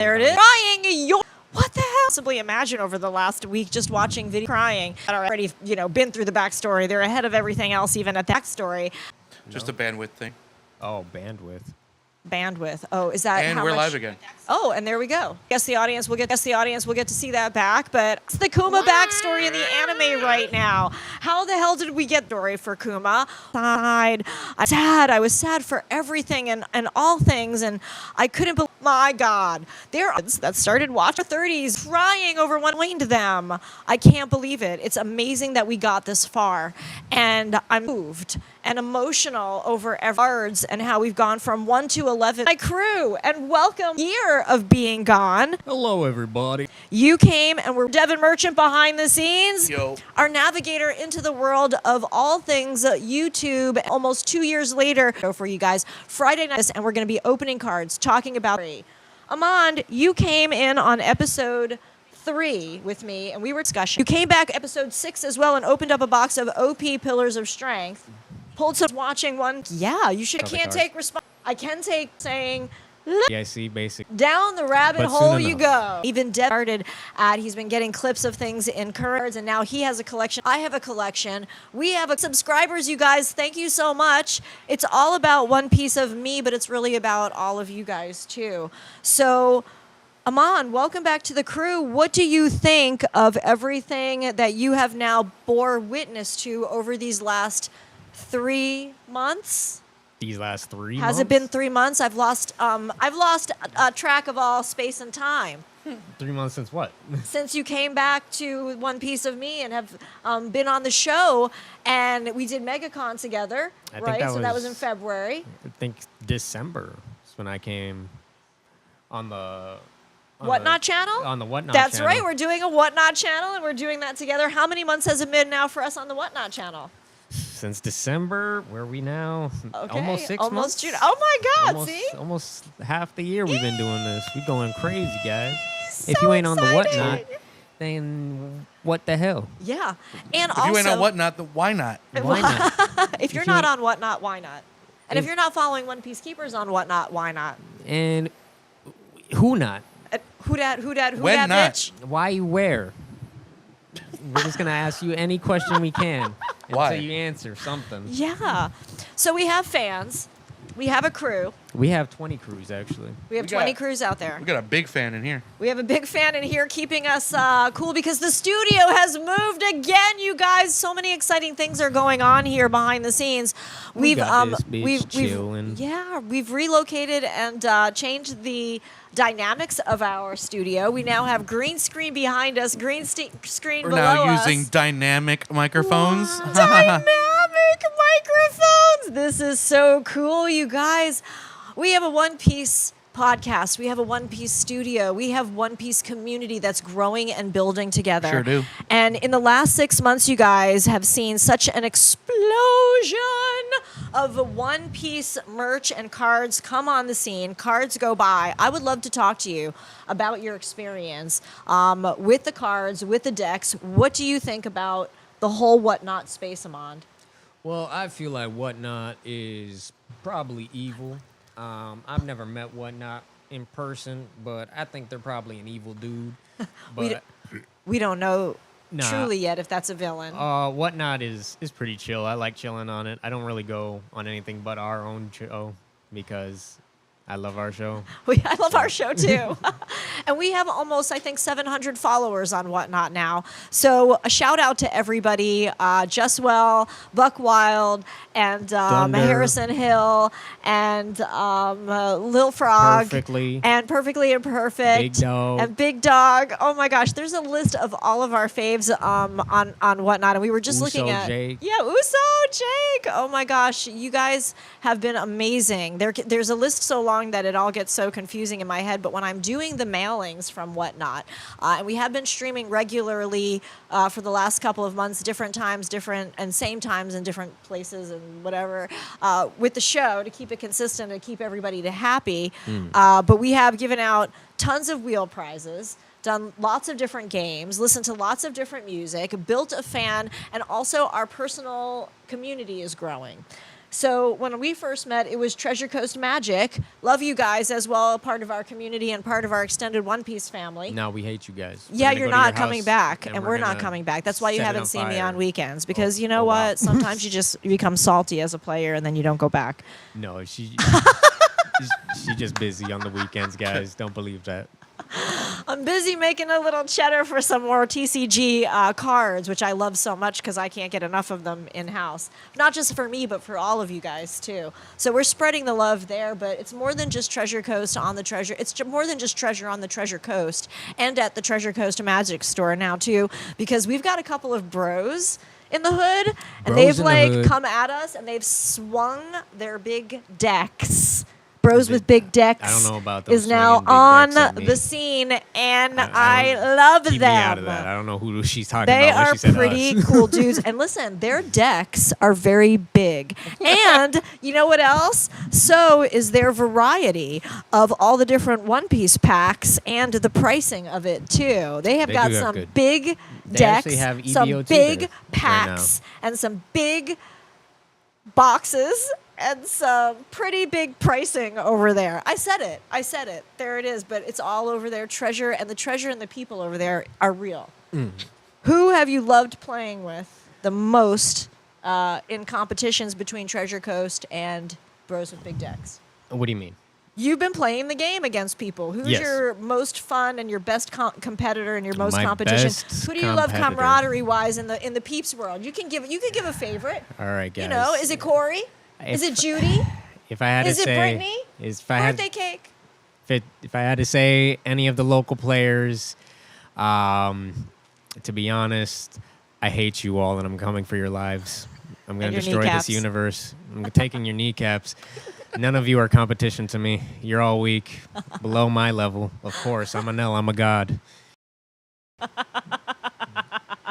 There it is. Crying. What the hell? Possibly imagine over the last week just watching video crying. That are already, been through the backstory. They're ahead of everything else, even at the backstory. Just a bandwidth thing. Oh, bandwidth. Bandwidth. Oh, is that and how we're much? live again. Oh, and there we go. Guess the audience will get to see that back. But it's the Kuma backstory in the anime right now. How the hell did we get story for Kuma? I'm sad. I was sad for everything and all things, and I couldn't believe. My God, there are that started watching 30s crying over one lane to them. I can't believe it. It's amazing that we got this far, and I'm moved and emotional over words and how we've gone from 1 to 11. My crew, and welcome year of being gone. Hello, everybody. You came and we're Devin Merchant behind the scenes. Yo. Our navigator into the world of all things YouTube. Almost 2 years later, for you guys, Friday night, and we're going to be opening cards, talking about. Almond, you came in on episode 3 with me, and we were discussing. You came back episode 6 as well and opened up a box of OP Pillars of Strength. Pulled some watching one. Yeah, you should. I can't take response. I can take saying. Yeah, I see basic. Down the rabbit But hole soon you enough. go. Even Dev started at, he's been getting clips of things in cards, and now he has a collection. I have a collection. We have subscribers, you guys. Thank you so much. It's all about one piece of me, but it's really about all of you guys too. So, Amon, welcome back to the crew. What do you think of everything that you have now bore witness to over these last 3 months? These last 3 months? Has it been 3 months? I've lost track of all space and time. 3 months since what? Since you came back to One Piece of Me and have been on the show, and we did MegaCon together, right? So that was in February. I think December is when I came on the... Whatnot channel? On the Whatnot That's channel. right. We're doing a Whatnot channel, and we're doing that together. How many months has it been now for us on the Whatnot channel? Since December, where are we now? Okay, Almost 6 almost months? June. Oh my God! Almost, See, almost half the year we've been doing this. We're going crazy, guys. So if you ain't on the excited. Whatnot, then what the hell? Yeah, and If also you ain't on Whatnot, then why not? Why not? if you're not on Whatnot, why not? And if you're not following One Piece Keepers on Whatnot, why not? And who not? Who dat, When not? bitch? Why you where? We're just gonna ask you any question we can Why? until you answer something. Yeah. So we have fans. We have a crew. We have 20 crews actually. We have We 20 got- crews out there. We got a big fan in here. We have a big fan in here keeping us cool because the studio has moved again, you guys. So many exciting things are going on here behind the scenes. We got this bitch chillin'. We've relocated and changed the dynamics of our studio. We now have green screen behind us, screen We're below now us. using dynamic microphones. Dynamic microphones. This is so cool, you guys. We have a One Piece podcast. We have a One Piece studio. We have One Piece community that's growing and building together. Sure do. And in the last 6 months, you guys have seen such an explosion of One Piece merch and cards come on the scene. Cards go by. I would love to talk to you about your experience with the cards, with the decks. What do you think about the whole Whatnot space, Amond? Well, I feel like Whatnot is probably evil. I've never met Whatnot in person, but I think they're probably an evil dude. But We don't know Nah. truly yet if that's a villain. Whatnot is pretty chill. I like chilling on it. I don't really go on anything but our own show because I love our show. I love our show too. And we have almost, I think, 700 followers on Whatnot now. So a shout out to everybody, Justwell, Buck Wild, and Harrison Hill, and Lil Frog. Perfectly. And Perfectly Imperfect. Big Dog. And Big Dog. Oh my gosh, there's a list of all of our faves on Whatnot. And we were just Uso looking at... Jake. Yeah, Uso Jake. Oh my gosh, you guys have been amazing. There's a list so long that it all gets so confusing in my head, but when I'm doing the mailings from Whatnot, and we have been streaming regularly for the last couple of months, different times, same times in different places and whatever, with the show to keep it consistent and keep everybody happy. But we have given out tons of wheel prizes, done lots of different games, listened to lots of different music, built a fan, and also our personal community is growing. So when we first met, it was Treasure Coast Magic. Love you guys as well, part of our community and part of our extended One Piece family. No, we hate you guys. We're Yeah, gonna you're go to your not coming house, back, and we're not gonna coming back. That's why you set it haven't on seen me fire. on weekends, because you know oh, wow. what? Sometimes you become salty as a player, and then you don't go back. No, she's just busy on the weekends, guys. Don't believe that. I'm busy making a little cheddar for some more TCG cards, which I love so much because I can't get enough of them in-house. Not just for me, but for all of you guys, too. So we're spreading the love there, but it's more than just Treasure Coast on the Treasure. It's more than just Treasure on the Treasure Coast and at the Treasure Coast Magic store now, too, because we've got a couple of bros in the hood, and Bros they've, in the hood. come at us, and they've swung their big decks. Bros with Big Decks I don't know about them is now swinging big on decks at me. the scene, and I I don't- love Keep them. me out of that. I don't know who she's talking They about when are she said pretty us. cool dudes. And listen, their decks are very big. And you know what else? So is their variety of all the different One Piece packs and the pricing of it, too. They have They got do have some good. big They decks, actually have some EBO too big there packs, and some big boxes. And some pretty big pricing over there. I said it. There it is. But it's all over there. Treasure, and the treasure and the people over there are real. Who have you loved playing with the most in competitions between Treasure Coast and Bros with Big Decks? What do you mean? You've been playing the game against people. Who's Yes. your most fun and your best competitor and your most My competition? best Who do you love competitor. camaraderie wise in the peeps world? You can give a favorite. All right, guys. You know, is it Corey? Is it If- Judy? If I had Is to it say, Brittany? if I had, Birthday cake? if I had to say any of the local players, to be honest, I hate you all, and I'm coming for your lives. I'm going And to your destroy kneecaps. this universe. I'm taking your kneecaps. None of you are competition to me. You're all weak, below my level. Of course, I'm an L. I'm a god.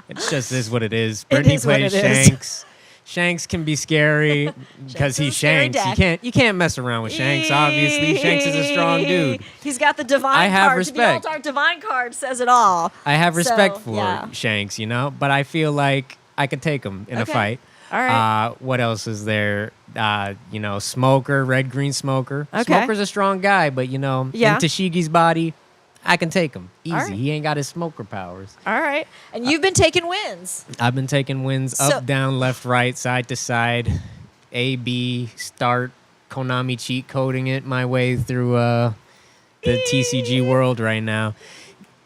It's just is what it is. Brittany is what plays it is. Shanks. Shanks can be scary because is a he's scary Shanks. deck. You can't mess around with Shanks. Obviously, Shanks is a strong dude. He's got the divine I have card. respect. The Altar divine card says it all. I have respect So, for yeah. Shanks, you know, but I feel like I could take him in a Okay. fight. All right. What else is there? Smoker, red green Smoker. Okay. Smoker's a strong guy, but in Yeah. Tashigi's body, I can take him easy. All right. He ain't got his Smoker powers. All right. And you've been taking wins. I've been taking wins So- up, down, left, right, side to side, A, B, start, Konami cheat coding it my way through the TCG world right now.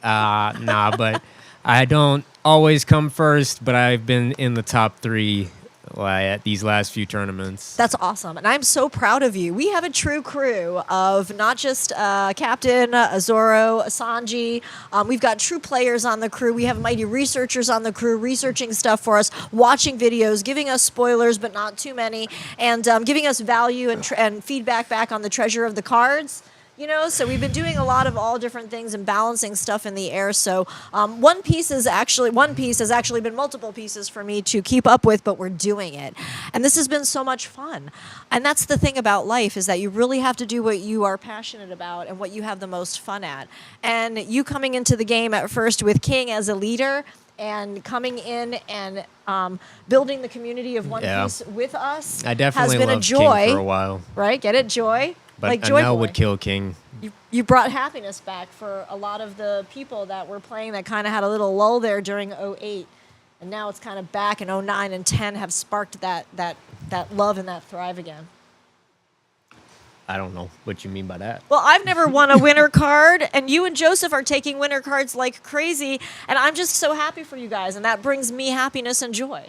But I don't always come first, but I've been in the top 3 at these last few tournaments. That's awesome. And I'm so proud of you. We have a true crew of not just Captain, Azoro, Sanji. We've got true players on the crew. We have mighty researchers on the crew researching stuff for us, watching videos, giving us spoilers, but not too many, and giving us value and feedback back on the treasure of the cards. So we've been doing a lot of all different things and balancing stuff in the air. So one piece has actually been multiple pieces for me to keep up with, but we're doing it. And this has been so much fun. And that's the thing about life, is that you really have to do what you are passionate about and what you have the most fun at. And you coming into the game at first with King as a leader and coming in and building the community of One Yeah. Piece with us I definitely has been a loved joy. King for a while, Right? Get it? Joy? but like a Joy no Boy. would kill King. You brought happiness back for a lot of the people that were playing that kind of had a little lull there during 08. And now it's kind of back, and 09 and 10 have sparked that love and that thrive again. I don't know what you mean by that. Well, I've never won a winner card, and you and Joseph are taking winner cards like crazy, and I'm just so happy for you guys, and that brings me happiness and joy.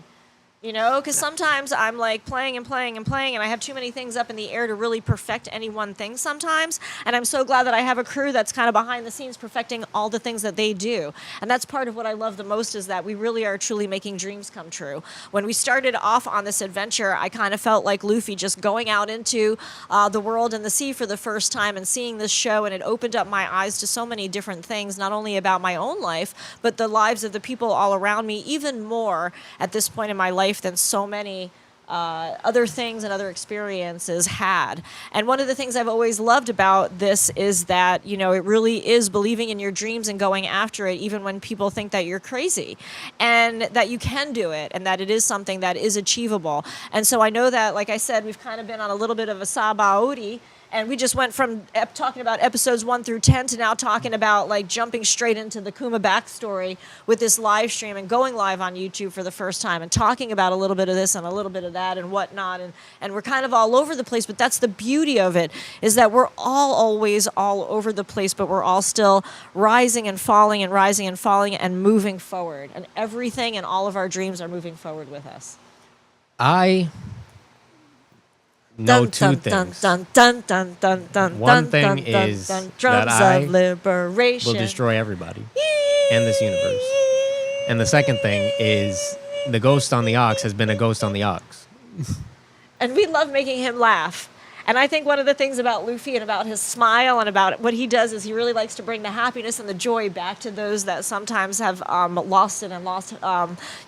Because sometimes I'm like playing and playing and playing, and I have too many things up in the air to really perfect any one thing sometimes. And I'm so glad that I have a crew that's kind of behind the scenes perfecting all the things that they do. And that's part of what I love the most, is that we really are truly making dreams come true. When we started off on this adventure, I kind of felt like Luffy, just going out into the world and the sea for the first time and seeing this show, and it opened up my eyes to so many different things, not only about my own life, but the lives of the people all around me, even more at this point in my life than so many other things and other experiences had. And one of the things I've always loved about this is that, you know, it really is believing in your dreams and going after it, even when people think that you're crazy, and that you can do it, and that it is something that is achievable. And so I know that, like I said, we've kind of been on a little bit of a sabaody. And we just went from talking about episodes 1 through 10 to now talking about like jumping straight into the Kuma backstory with this live stream and going live on YouTube for the first time and talking about a little bit of this and a little bit of that and whatnot. And we're kind of all over the place, but that's the beauty of it, is that we're all always all over the place, but we're all still rising and falling and rising and falling and moving forward. And everything and all of our dreams are moving forward with us. I know two things. One thing is that I will destroy everybody and this universe. And the second thing is the ghost on the ox has been a ghost on the ox. And we love making him laugh. And I think one of the things about Luffy and about his smile and about what he does is he really likes to bring the happiness and the joy back to those that sometimes have lost it and lost,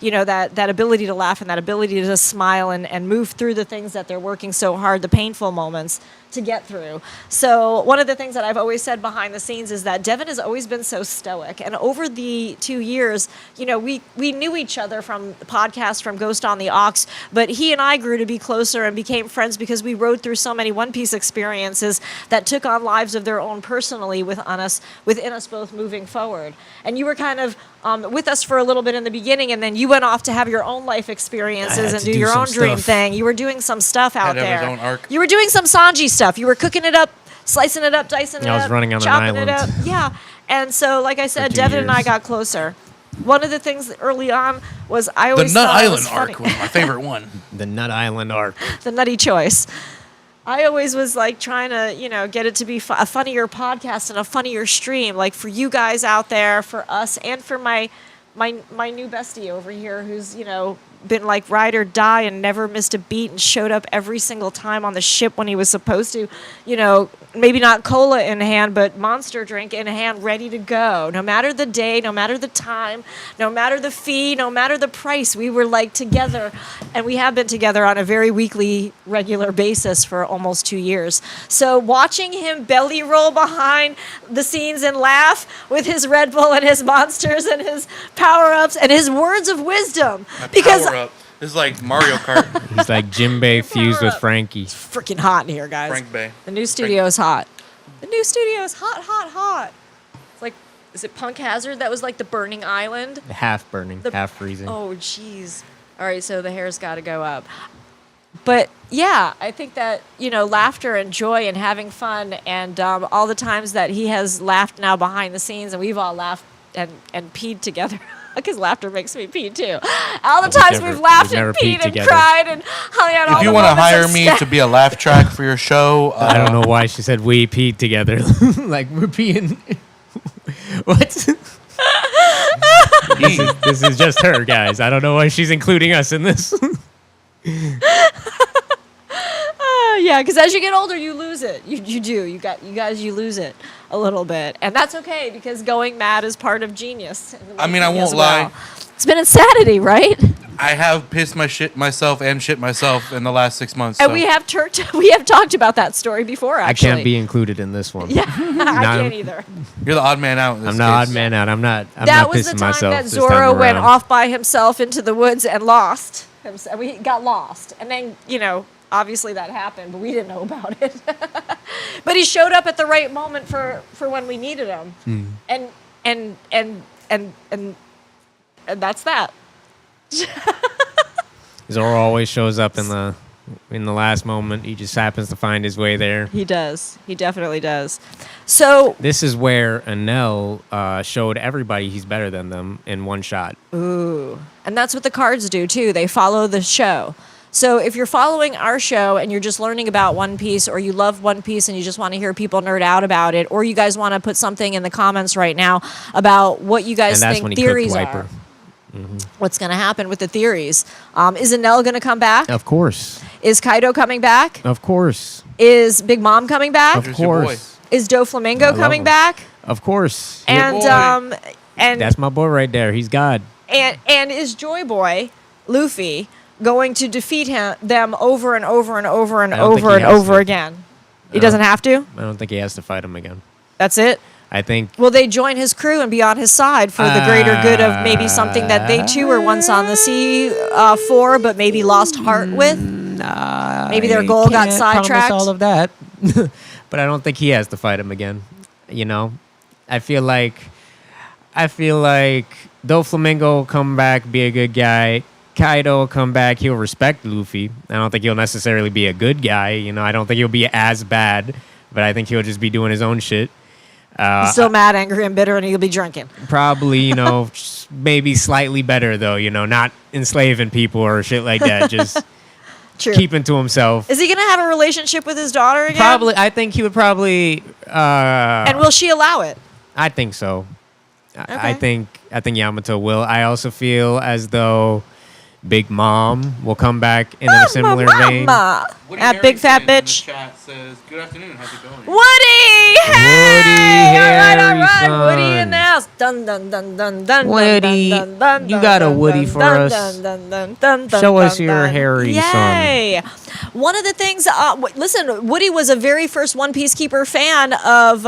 you know, that ability to laugh and that ability to smile and move through the things that they're working so hard, the painful moments, to get through. So one of the things that I've always said behind the scenes is that Devin has always been so stoic. And over the 2 years, you know, we knew each other from the podcast, from Ghost on the Ox, but he and I grew to be closer and became friends because we rode through so many One Piece experiences that took on lives of their own personally within us both moving forward. And you were kind of with us for a little bit in the beginning, and then you went off to have your own life experiences and do your own dream thing. You were doing some stuff out there. His own arc. You were doing some Sanji stuff. You were cooking it up, slicing it up, dicing it up. I was running on an chopping it island. up. Yeah. And so, like I said, 2 Devin and I years. got closer. One of the things early on was I always The Nut thought it Island was arc funny. was my favorite one. The Nut Island arc. The nutty choice. I always was like trying to, you know, get it to be a funnier podcast and a funnier stream, like for you guys out there, for us, and for my new bestie over here, who's, you know, been like ride or die and never missed a beat and showed up every single time on the ship when he was supposed to, you know, maybe not cola in hand, but monster drink in hand, ready to go. No matter the day, no matter the time, no matter the fee, no matter the price, we were like together, and we have been together on a very weekly, regular basis for almost 2 years. So watching him belly roll behind the scenes and laugh with his Red Bull and his monsters and his power-ups and his words of wisdom, because Power up. This is like Mario Kart. He's like Jimbei fused with Frankie. freaking hot in here, guys. Frank Bay. The new studio is hot. The new studio is hot, hot, hot. It's like, is it Punk Hazard that was like the burning island? Half burning, half freezing. Oh, jeez. All right, so the hair's got to go up. But yeah, I think that, you know, laughter and joy and having fun and all the times that he has laughed now behind the scenes, and we've all laughed and peed together. Because laughter makes me pee too. All the times we've laughed and peed and cried and hung out all If the you want to moments hire of me sta- to be a laugh track for your show, I don't know why she said we peed together. Like we're peeing. What? This is just her, guys. I don't know why she's including us in this. Yeah, because as you get older, you lose it. You do. You lose it a little bit, and that's okay because going mad is part of genius. I mean, I won't lie. It's been insanity, right? I have pissed myself in the last 6 months. And so. we have talked about that story before. I Actually, can't be included in this one. Yeah, I can't either. You're the odd man out in this I'm the case. odd man out. I'm not That was the pissing time myself that this Zoro time went around. off by himself into the woods and lost. We got lost, and then, you know, obviously that happened, but we didn't know about it. But he showed up at the right moment for when we needed him, and that's that. Zoro always shows up in the last moment. He just happens to find his way there. He does. He definitely does. So This is where Anel showed everybody he's better than them in one shot. ooh, and that's what the cards do too. They follow the show. So if you're following our show and you're just learning about One Piece, or you love One Piece and you just want to hear people nerd out about it, or you guys want to put something in the comments right now about what you guys And that's when think he theories cooked are. Wiper. What's going to happen with the theories? Is Anel going to come back? Of course. Is Kaido coming back? Of course. Is Big Mom coming back? Of Here's your boy. course. Is Doflamingo I love coming him. back? Of course. And boy. and That's my boy right there. He's God. and is Joy Boy Luffy going to defeat them over and over and over and I don't think over he and has over to. again. He doesn't have to? I don't think he has to fight him again. That's it? I think Will they join his crew and be on his side for the greater good of maybe something that they too were once on the sea for, but maybe lost heart with? Maybe their goal got sidetracked? All of that, but I don't think he has to fight him again. You know, I feel like though Flamingo will come back, be a good guy. Kaido will come back, he'll respect Luffy. I don't think he'll necessarily be a good guy. You know, I don't think he'll be as bad, but I think he'll just be doing his own shit. He's still mad, angry, and bitter, and he'll be drinking. Probably, you know, maybe slightly better though. You know, not enslaving people or shit like that. Just True. keeping to himself. Is he going to have a relationship with his daughter again? Probably. I think he would probably. And will she allow it? I think so. I Okay. think Yamato will. I also feel as though Big Mom will come back in a similar vein. Mama. Woody That big fat Harrington in bitch. the chat says, "Good afternoon. How's it going?" Woody! Hey! All Harry right. son. Woody in the house. Dun, dun, dun, dun, dun, Woody, dun, dun, dun, you got a dun, Woody dun, for dun, us? dun, dun, dun, dun, dun, Show us dun, your dun. hairy son. Yay! One of the things, listen, Woody was a very first One Peacekeeper fan of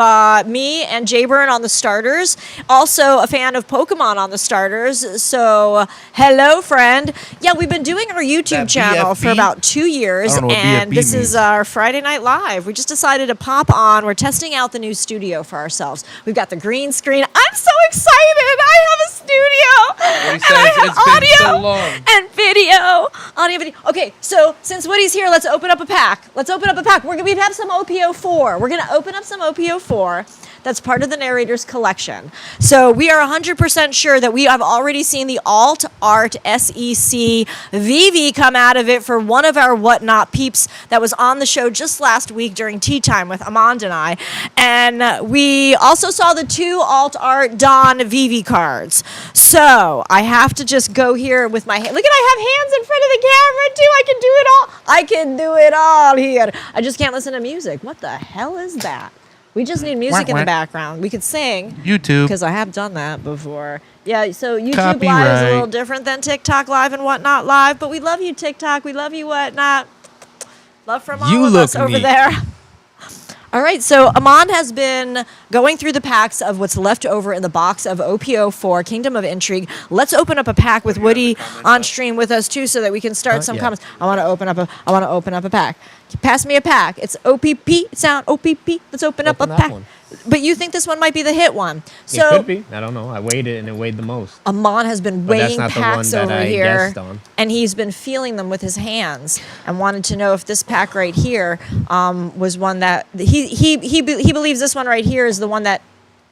me and Jayburn on the starters. Also a fan of Pokemon on the starters. So, hello, friend. Yeah, we've been doing our YouTube That channel for BFB? about 2 years, I don't know what and BFB this means. is our Friday Night Live. We just decided to pop on. We're testing out the new studio for ourselves. We've got the green screen. I'm so excited. I have a studio. He And says I have it's been audio so long. and video. Audio, video. Okay, so since Woody's here, let's open up a pack. Let's open up a pack. We have some OPO4. We're going to open up some OPO4. That's part of the narrator's collection. So we are 100% sure that we have already seen the Alt Art SEC VV come out of it for one of our Whatnot peeps that was on the show just last week during tea time with Amand and I. And we also saw the 2 Alt Art Don VV cards. So I have to just go here with my hand. Look at, I have hands in front of the camera too. I can do it all. I can do it all here. I just can't listen to music. What the hell is that? We just need music in the background. We could sing. YouTube. Because I have done that before. Yeah, so YouTube Live is a Copyright. little different than TikTok Live and Whatnot Live, but we love you, TikTok. We love you, Whatnot. Love from all You of look us over neat. there. All right, so Amand has been going through the packs of what's left over in the box of OPO4, Kingdom of Intrigue. Let's open up a pack with Woody on stream with us too, so that we can start some yeah. comments. I want to open up a pack. Pass me a pack. It's OPP. Sound OPP. Let's open up a Open that pack. one. But you think this one might be the hit one? It So could be. I don't know. I weighed it and it weighed the most. Amon has been But that's weighing not the one packs that over I here, guessed on. and he's been feeling them with his hands, and wanted to know if this pack right here was one that he believes this one right here is the one that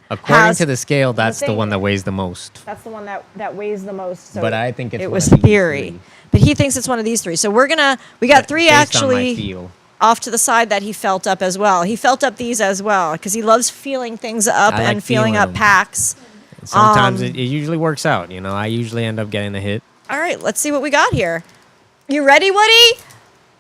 According has to the scale, that's the thing. one that weighs the most. that's the one that weighs the most. So But I think it's it one was of these theory, 3. but he thinks it's one of these 3. So we got 3 Based on my actually feel. off to the side that he felt up as well. He felt up these as well because he loves feeling things up I like and feeling feeling up them. packs. Sometimes it usually works out. You know, I usually end up getting a hit. All right, let's see what we got here. You ready, Woody?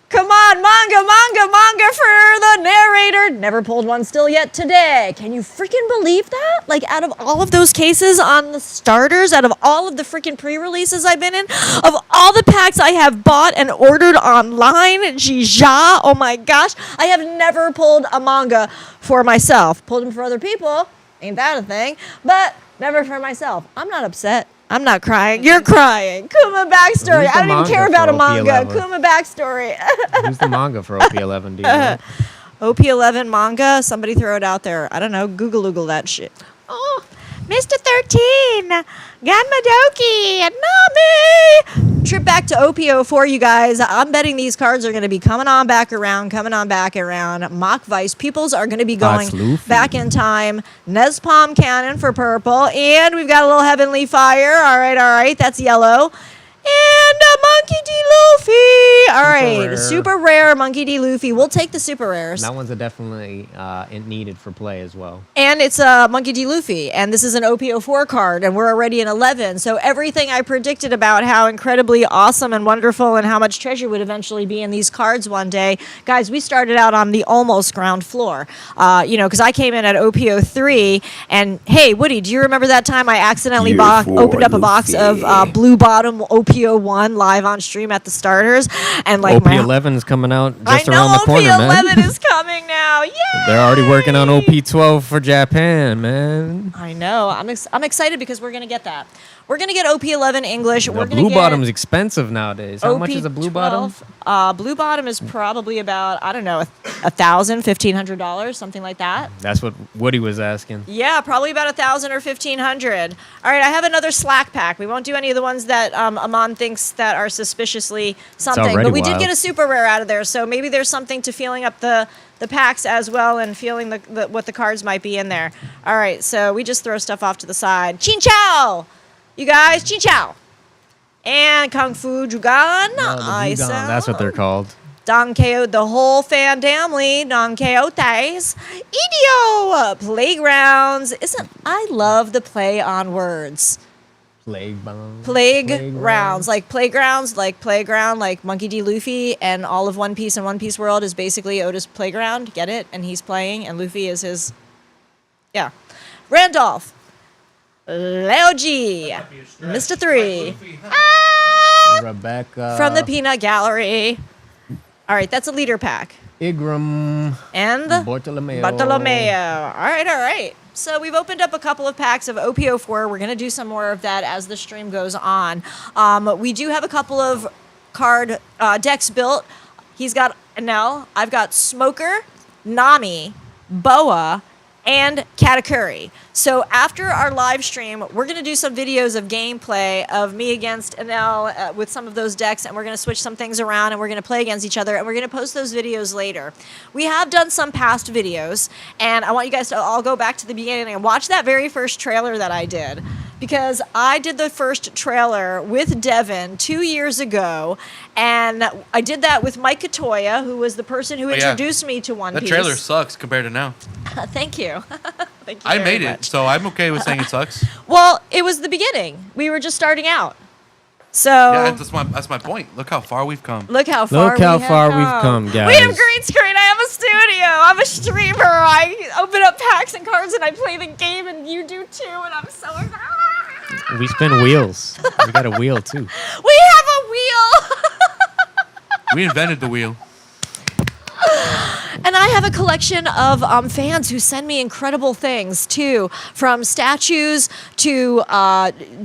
Come on, manga for the narrator. Never pulled one still yet today. Can you freaking believe that? Like, out of all of those cases on the starters, out of all of the freaking pre-releases I've been in, of all the packs I have bought and ordered online, Jija, oh my gosh, I have never pulled a manga for myself. Pulled them for other people, ain't that a thing? But never for myself. I'm not upset. I'm not crying. You're crying. Kuma backstory. Who's the I don't even manga care about for a manga. OP11? Kuma backstory. Who's the manga for OP11? Do you know? OP11 manga. Somebody throw it out there. I don't know. Google that shit. Oh, Mr. 13. Ganmadoki. Nami. Trip back to OPO4, you guys. I'm betting these cards are going to be coming on back around. Mock Vice. Pupils are going to be going That's Luffy. back in time. Nespalm Cannon for purple. And we've got a little Heavenly Fire. All right. That's yellow. And a Monkey D. Luffy. All right. rare. Super rare Monkey D. Luffy. We'll take the super rares. That one's definitely needed for play as well. And it's a Monkey D. Luffy. And this is an OPO4 card. And we're already in 11. So everything I predicted about how incredibly awesome and wonderful and how much treasure would eventually be in these cards one day. Guys, we started out on the almost ground floor. Because I came in at OPO3. And hey, Woody, do you remember that time I accidentally opened up a box of Blue Bottom OPO1 live on on stream at the starters, and like OP11 is coming out just I know around the corner, man. OP11 is coming now. Yay! They're already working on OP12 for Japan, man. I know. I'm excited because we're gonna get that. We're gonna get OP11 English. The We're gonna blue get bottom's expensive nowadays. How much is a blue bottom? Blue bottom is probably about, I don't know, $1,000, $1,500, something like that. That's what Woody was asking. Yeah, probably about 1,000 or 1,500. All right, I have another Slack pack. We won't do any of the ones that Amon thinks that are suspiciously something, already but we did wild. get a super rare out of there, so maybe there's something to feeling up the packs as well and feeling the what the cards might be in there. All right, so we just throw stuff off to the side. Chin Chow! You guys, Chin Chow! And Kung Fu Jugan. That's what they're called. Don Quixote, the whole fan family, Don Quixotes. Idio! Playgrounds. I love the play on words. Playgrounds. Like playgrounds, like playground, like Monkey D. Luffy, and all of One Piece and One Piece World is basically Oda's playground. Get it? And he's playing, and Luffy is his. Yeah. Randolph. Leo G. Mr. 3. Rebecca. From the Peanut Gallery. All right, that's a leader pack. Igram. And Bartolomeo. All right. So we've opened up a couple of packs of OPO4. We're going to do some more of that as the stream goes on. We do have a couple of card decks built. He's got Enel. I've got Smoker, Nami, Boa, and Katakuri. So after our live stream, we're going to do some videos of gameplay of me against Enel with some of those decks, and we're going to switch some things around, and we're going to play against each other, and we're going to post those videos later. We have done some past videos, and I want you guys to all go back to the beginning and watch that very first trailer that I did, because I did the first trailer with Devin 2 years ago, and I did that with Mike Katoya, who was the person who introduced me to One Piece. That trailer sucks compared to now. Thank you. Thank you I very made it, much. so I'm okay with saying it sucks. Well, it was the beginning. We were just starting out. So Yeah, that's my point. Look how far we've come. look how far Look how far we've come, guys. We have green screen. I have a studio. I'm a streamer. I open up packs and cards and I play the game, and you do too. And I'm so excited. We spin wheels. We got a wheel, too. We have a wheel. We invented the wheel. And I have a collection of fans who send me incredible things too, from statues to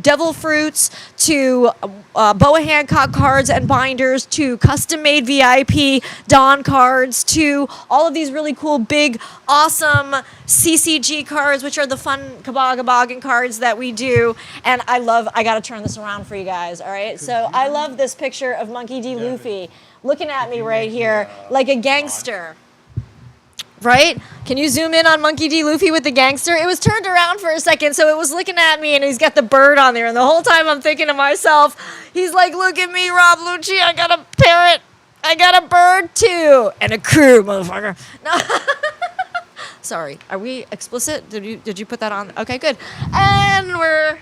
devil fruits to Boa Hancock cards and binders to custom-made VIP Dawn cards to all of these really cool, big, awesome CCG cards, which are the fun Kabagabagan cards that we do. And I got to turn this around for you guys, all right? So I love this picture of Monkey D. Luffy looking at me right here like a gangster. Right? Can you zoom in on Monkey D. Luffy with the gangster? It was turned around for a second, so it was looking at me, and he's got the bird on there. And the whole time I'm thinking to myself, he's like, look at me, Rob Lucci. I got a parrot. I got a bird, too. And a crew, motherfucker. No. Sorry. Are we explicit? Did you put that on? Okay, good. And we're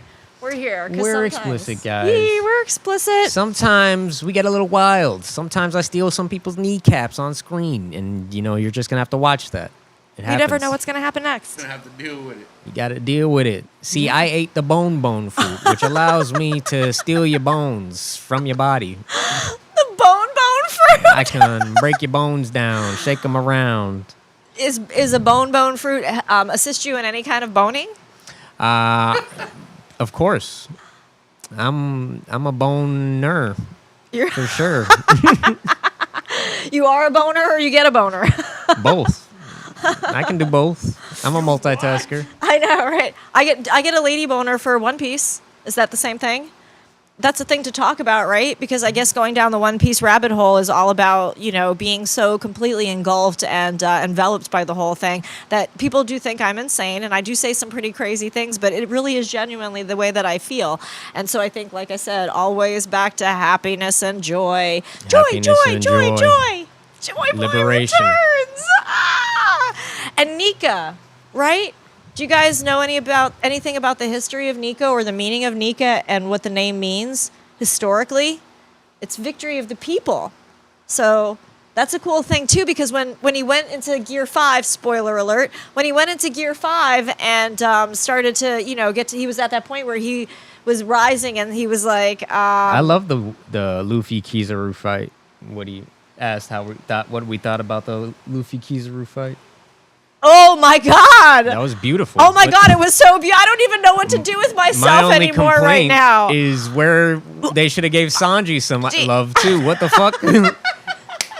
here. We're explicit, guys. We're explicit. Sometimes we get a little wild. Sometimes I steal some people's kneecaps on screen, and you're just gonna have to watch that. It happens. You never know what's going to happen next. Gonna have to deal with it. You gotta deal with it. See, I ate the bone fruit, which allows me to steal your bones from your body. The bone fruit? I can break your bones down, shake them around. Is a bone fruit assist you in any kind of boning? Of course. I'm a boner. You're For sure. You are a boner or you get a boner? Both. I can do both. I'm a multitasker. I know, right? I get a lady boner for One Piece. Is that the same thing? That's a thing to talk about, right? Because I guess going down the One Piece rabbit hole is all about, being so completely engulfed and enveloped by the whole thing that people do think I'm insane, and I do say some pretty crazy things, but it really is genuinely the way that I feel. And so I think, like I said, always back to happiness and joy. Happiness and joy. Joy boy Liberation. returns. And Nika, right? Do you guys know anything about the history of Nika or the meaning of Nika and what the name means historically? It's victory of the people. So That's a cool thing too, because when he went into Gear 5, spoiler alert, when he went into Gear 5 and started to, he was at that point where he was rising and he was like, I love the Luffy Kizaru fight. What he asked what we thought about the Luffy Kizaru fight. oh my God. That was beautiful. Oh my But God, it was so beautiful. I don't even know what to do with my myself only anymore right complaint now. is where they should have gave Sanji some love too. What the fuck?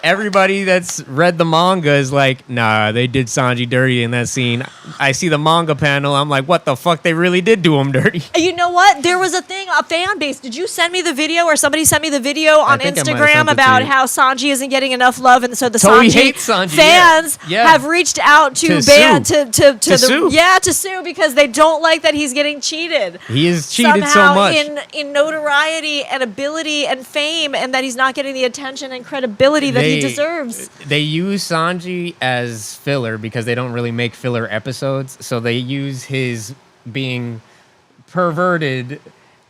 Everybody that's read the manga is like, nah, they did Sanji dirty in that scene. I see the manga panel. I'm like, what the fuck? They really did do him dirty. You know what? There was a fan base. Did you send me the video, or somebody sent me the video on think I might have sent Instagram it to about you. how Sanji isn't getting enough love, and so the Toei Sanji hates Sanji, fans yeah. have reached out to sue. sue because they don't like that he's getting cheated. He is cheated somehow so much. in notoriety and ability and fame, and that he's not getting the attention and credibility that he deserves. They use Sanji as filler because they don't really make filler episodes. So they use his being perverted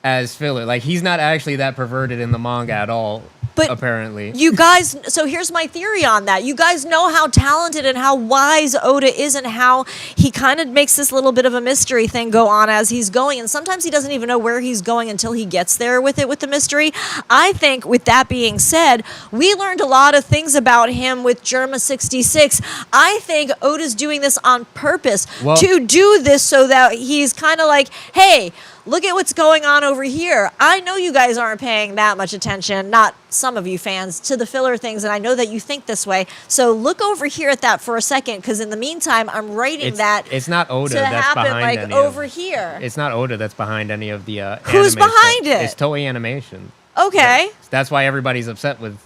as filler. Like, he's not actually that perverted in the manga at all, But apparently. you guys, so here's my theory on that. You guys know how talented and how wise Oda is, and how he kind of makes this little bit of a mystery thing go on as he's going. And sometimes he doesn't even know where he's going until he gets there with the mystery. I think, with that being said, we learned a lot of things about him with Germa 66. I think Oda's doing this on purpose to do this so that he's kind of like, hey, look at what's going on over here. I know you guys aren't paying that much attention, not some of you fans, to the filler things, and I know that you think this way. So look over here at that for a second, because in the meantime, I'm writing It's not Oda to that's happen behind like any over of, here. It's not Oda that's behind any of the Who's anime behind stuff. it? It's Toei Animation. Okay. That's why everybody's upset with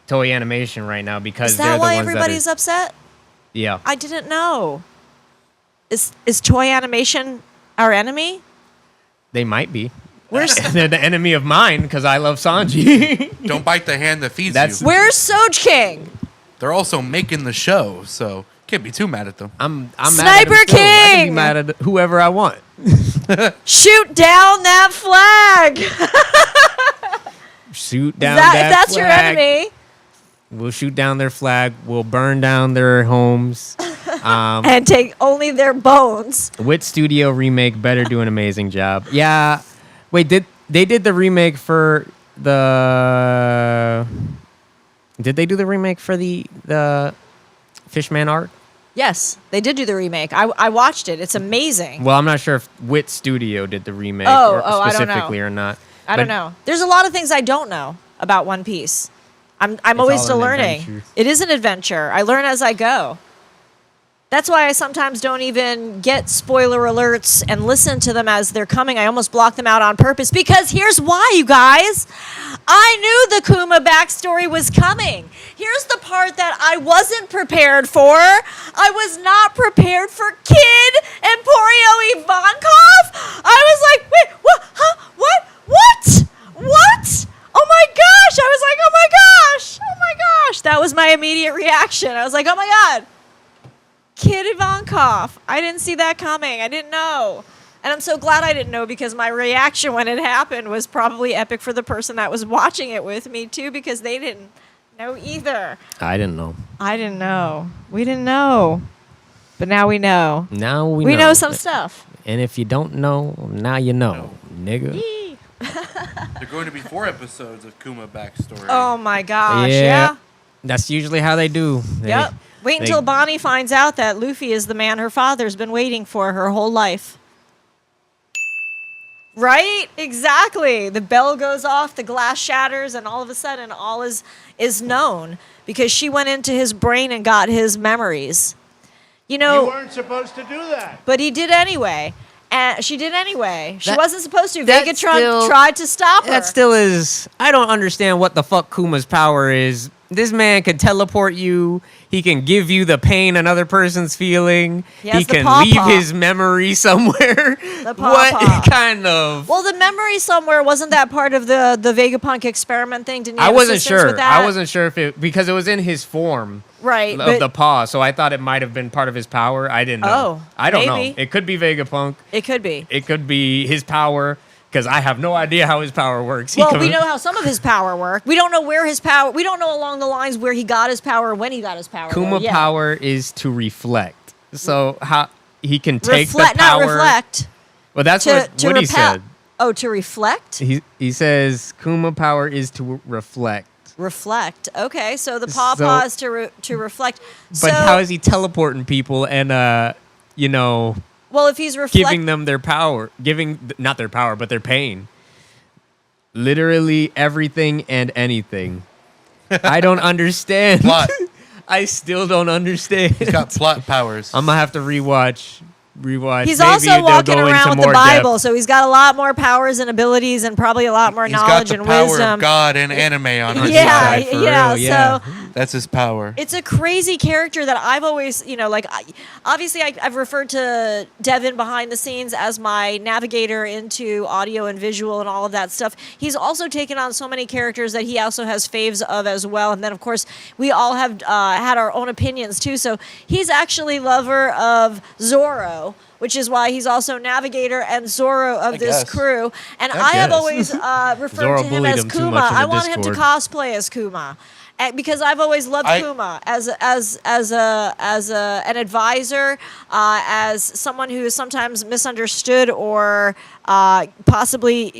Toei Animation right now, because Is they're that the why ones everybody's that upset? yeah. I didn't know. Is Toei Animation our enemy? They might be. Where's They're the enemy of mine because I love Sanji. Don't bite the hand that feeds That's- you. Where's Soj King? They're also making the show, so can't be too mad at them. I'm Sniper mad at him still. I can be King! mad at whoever I want. Shoot down that flag! Shoot down If that that's your flag. enemy. We'll shoot down their flag. We'll burn down their homes. And take only their bones. Wit Studio remake better do an amazing job. Yeah. Wait, did they did the remake for the? Did they do the remake for the Fishman arc? Yes, they did do the remake. I watched it. It's amazing. Well, I'm not sure if Wit Studio did the remake Oh, or I don't know. specifically or not. I don't know. There's a lot of things I don't know about One Piece. I'm always all still an learning. adventure. It is an adventure. I learn as I go. That's why I sometimes don't even get spoiler alerts and listen to them as they're coming. I almost block them out on purpose, because here's why, you guys. I knew the Kuma backstory was coming. Here's the part that I wasn't prepared for. I was not prepared for Kid Emporio Ivankov. I was like, wait, what? Huh? What? What? Oh my gosh. I was like, oh my gosh. Oh my gosh. That was my immediate reaction. I was like, oh my God. Kid Ivankov. I didn't see that coming. I didn't know. And I'm so glad I didn't know, because my reaction when it happened was probably epic for the person that was watching it with me too, because they didn't know either. I didn't know. I didn't know. We didn't know. But now we know. Now we We know some stuff. And if you don't know, now you know, nigga. Yee. There are going to be 4 episodes of Kuma backstory. Oh my gosh. Yeah. Yeah. That's usually how they do. Yep. Wait until Bonnie finds out that Luffy is the man her father's been waiting for her whole life. Right? Exactly. The bell goes off, the glass shatters, and all of a sudden all is known, because she went into his brain and got his memories. You know, You weren't supposed to do that. but he did anyway. And she did anyway. She That- wasn't supposed to. that Vegatron still- tried to stop her. That still is. I don't understand what the fuck Kuma's power is. This man can teleport you. He can give you the pain another person's feeling. He has the can paw leave paw. his memory somewhere. The paw What paw. kind of? Well, the memory somewhere, wasn't that part of the Vegapunk experiment thing? Didn't he I have wasn't assistance sure. with that? I wasn't sure if it, because it was in his form Right. of but the paw, so I thought it might have been part of his power. I didn't know. Oh, I don't maybe. know. It could be Vegapunk. it could be. It could be his power. because I have no idea how his power works. Well, we know how some of his power work. We don't know where his power. We don't know along the lines where he got his power, when he got his power. Kuma Yeah. power is to reflect. So how he can take Reflect, the power. not reflect. Well, that's To what he repel. said. Oh, to reflect. He says Kuma power is to reflect. Reflect. Okay, so the pawpaw is to reflect. But So, how is he teleporting people and well, if he's giving them their power, not their power, but their pain? Literally everything and anything. I don't understand. Plot. I still don't understand. He's got plot powers. I'm gonna have to rewatch. he's Maybe also they'll walking go into around with the more Bible, depth. so he's got a lot more powers and abilities, and probably a lot more He's got knowledge the and power wisdom. of God and anime on his Yeah, side. for yeah. real, yeah. So That's his power. it's a crazy character that I've always, obviously I've referred to Devin behind the scenes as my navigator into audio and visual and all of that stuff. He's also taken on so many characters that he also has faves of as well. And then, of course, we all have had our own opinions, too. So he's actually lover of Zorro, which is why he's also navigator and Zorro of this guess. crew. And I I have guess. always referred Zorro to him bullied as him too Kuma. much in the I want him to Discord. cosplay as Kuma. Because I've always loved Kuma as an advisor, as someone who is sometimes misunderstood or possibly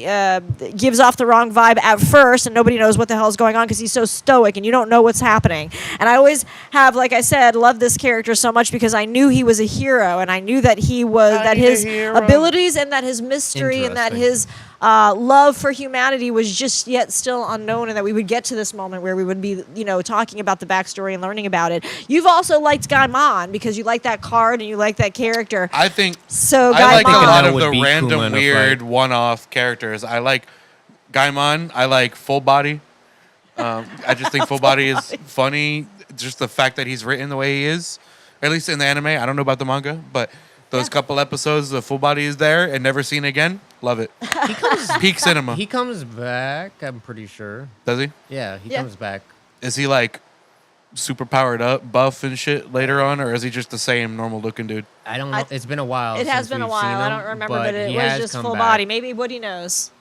gives off the wrong vibe at first, and nobody knows what the hell is going on because he's so stoic and you don't know what's happening. And I always have, like I said, loved this character so much because I knew he was a hero, and I knew that he was his abilities and that his mystery and that his love for humanity was just yet still unknown, and that we would get to this moment where we would be, talking about the backstory and learning about it. You've also liked Gaimon because you like that card and you like that character. I think So I like a Gaimon. lot of would the beat Kuma random, in a weird, fight. one-off characters. I like Gaimon. I like Full Body. I just think Full Body is funny. Just the fact that he's written the way he is, at least in the anime. I don't know about the manga, but those couple episodes, the Full Body is there and never seen again. Love it. Peak cinema. He comes back, I'm pretty sure. Does he? Yeah, he Yeah. comes back. Is he like super powered up, buff and shit later on, or is he just the same normal looking dude? I don't know. It's been a while. It has since been a we've while. seen I him, don't remember, but it he was has just come full back. body. Maybe Woody knows.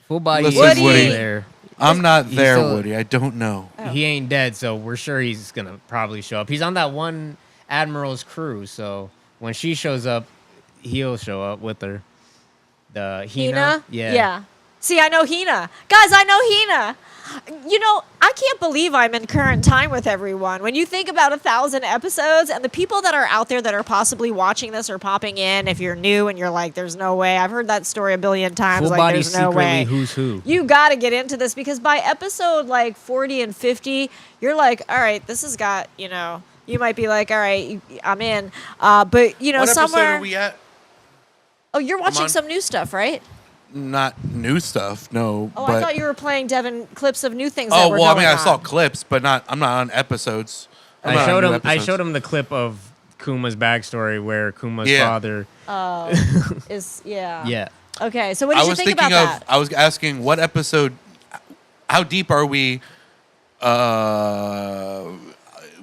Full body Listen, is Woody. there. I'm not He's there, still- Woody. I don't know. He ain't dead, so we're sure he's gonna probably show up. He's on that one admiral's crew, so when she shows up, he'll show up with her. The Hina? Yeah. See, I know Hina. Guys, I know Hina. I can't believe I'm in current time with everyone. When you think about 1,000 episodes and the people that are out there that are possibly watching this or popping in, if you're new and you're like, there's no way. I've heard that story a billion times. Full Like, body there's no secretly way. who's who. You got to get into this because by episode like 40 and 50, you're like, all right, this has got, you might be like, all right, I'm in. But, What somewhere. episode are we at? Oh, you're watching on. some new stuff, right? Not new stuff, no. Oh, but I thought you were playing Devin clips of new things. That oh were well, I going mean, I on. saw clips, but I'm not on episodes. I'm not I on new showed episodes. him the clip of Kuma's backstory where Kuma's Yeah. father. Yeah. Yeah. Okay, so what I did you was think thinking about of. that? I was asking what episode. How deep are we?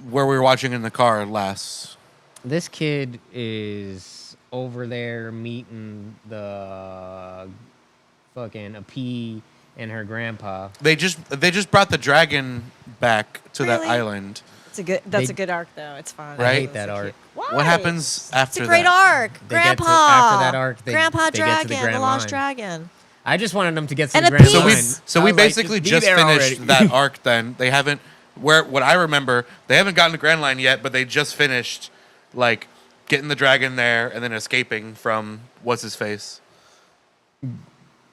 Where we were watching in the car last. This kid is over there meeting the fucking P and her grandpa. They just brought the dragon back to that Really? island. That's a good arc though. It's fun. Right? I hate that arc. Why? What happens after It's a great that? arc. They get to- Grandpa. after that arc, Grandpa they get to the Dragon, the Grand Lost Line. Dragon. I just wanted them to get some And a grand piece. So we line. so I we was like, basically be just there finished already. that arc. Then they haven't. What I remember, they haven't gotten the Grand Line yet, but they just finished like getting the dragon there and then escaping from what's his face.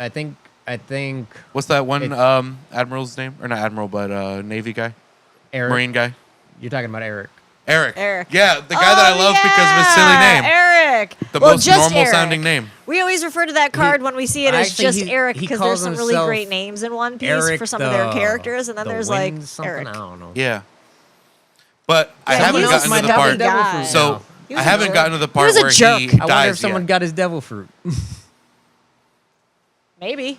I think What's that one It's- admiral's name? Or not admiral, but Navy guy, Eric. Marine guy. You're talking about Eric. Eric. Eric. Yeah, the guy that I love because of his silly name. Eric. The Well, most just normal Eric. sounding name. We always refer to that card when we see it as Actually, just he- Eric he because calls there's some really himself great names in One Piece Eric for some of their the- characters, and then the there's like wind something, Eric. I don't know. Yeah. But I Yeah, haven't he was gotten my to the devil part. guy. So He I was a haven't jerk. gotten to the He part was a where jerk. he I wonder dies if someone yet. got his devil fruit. Maybe.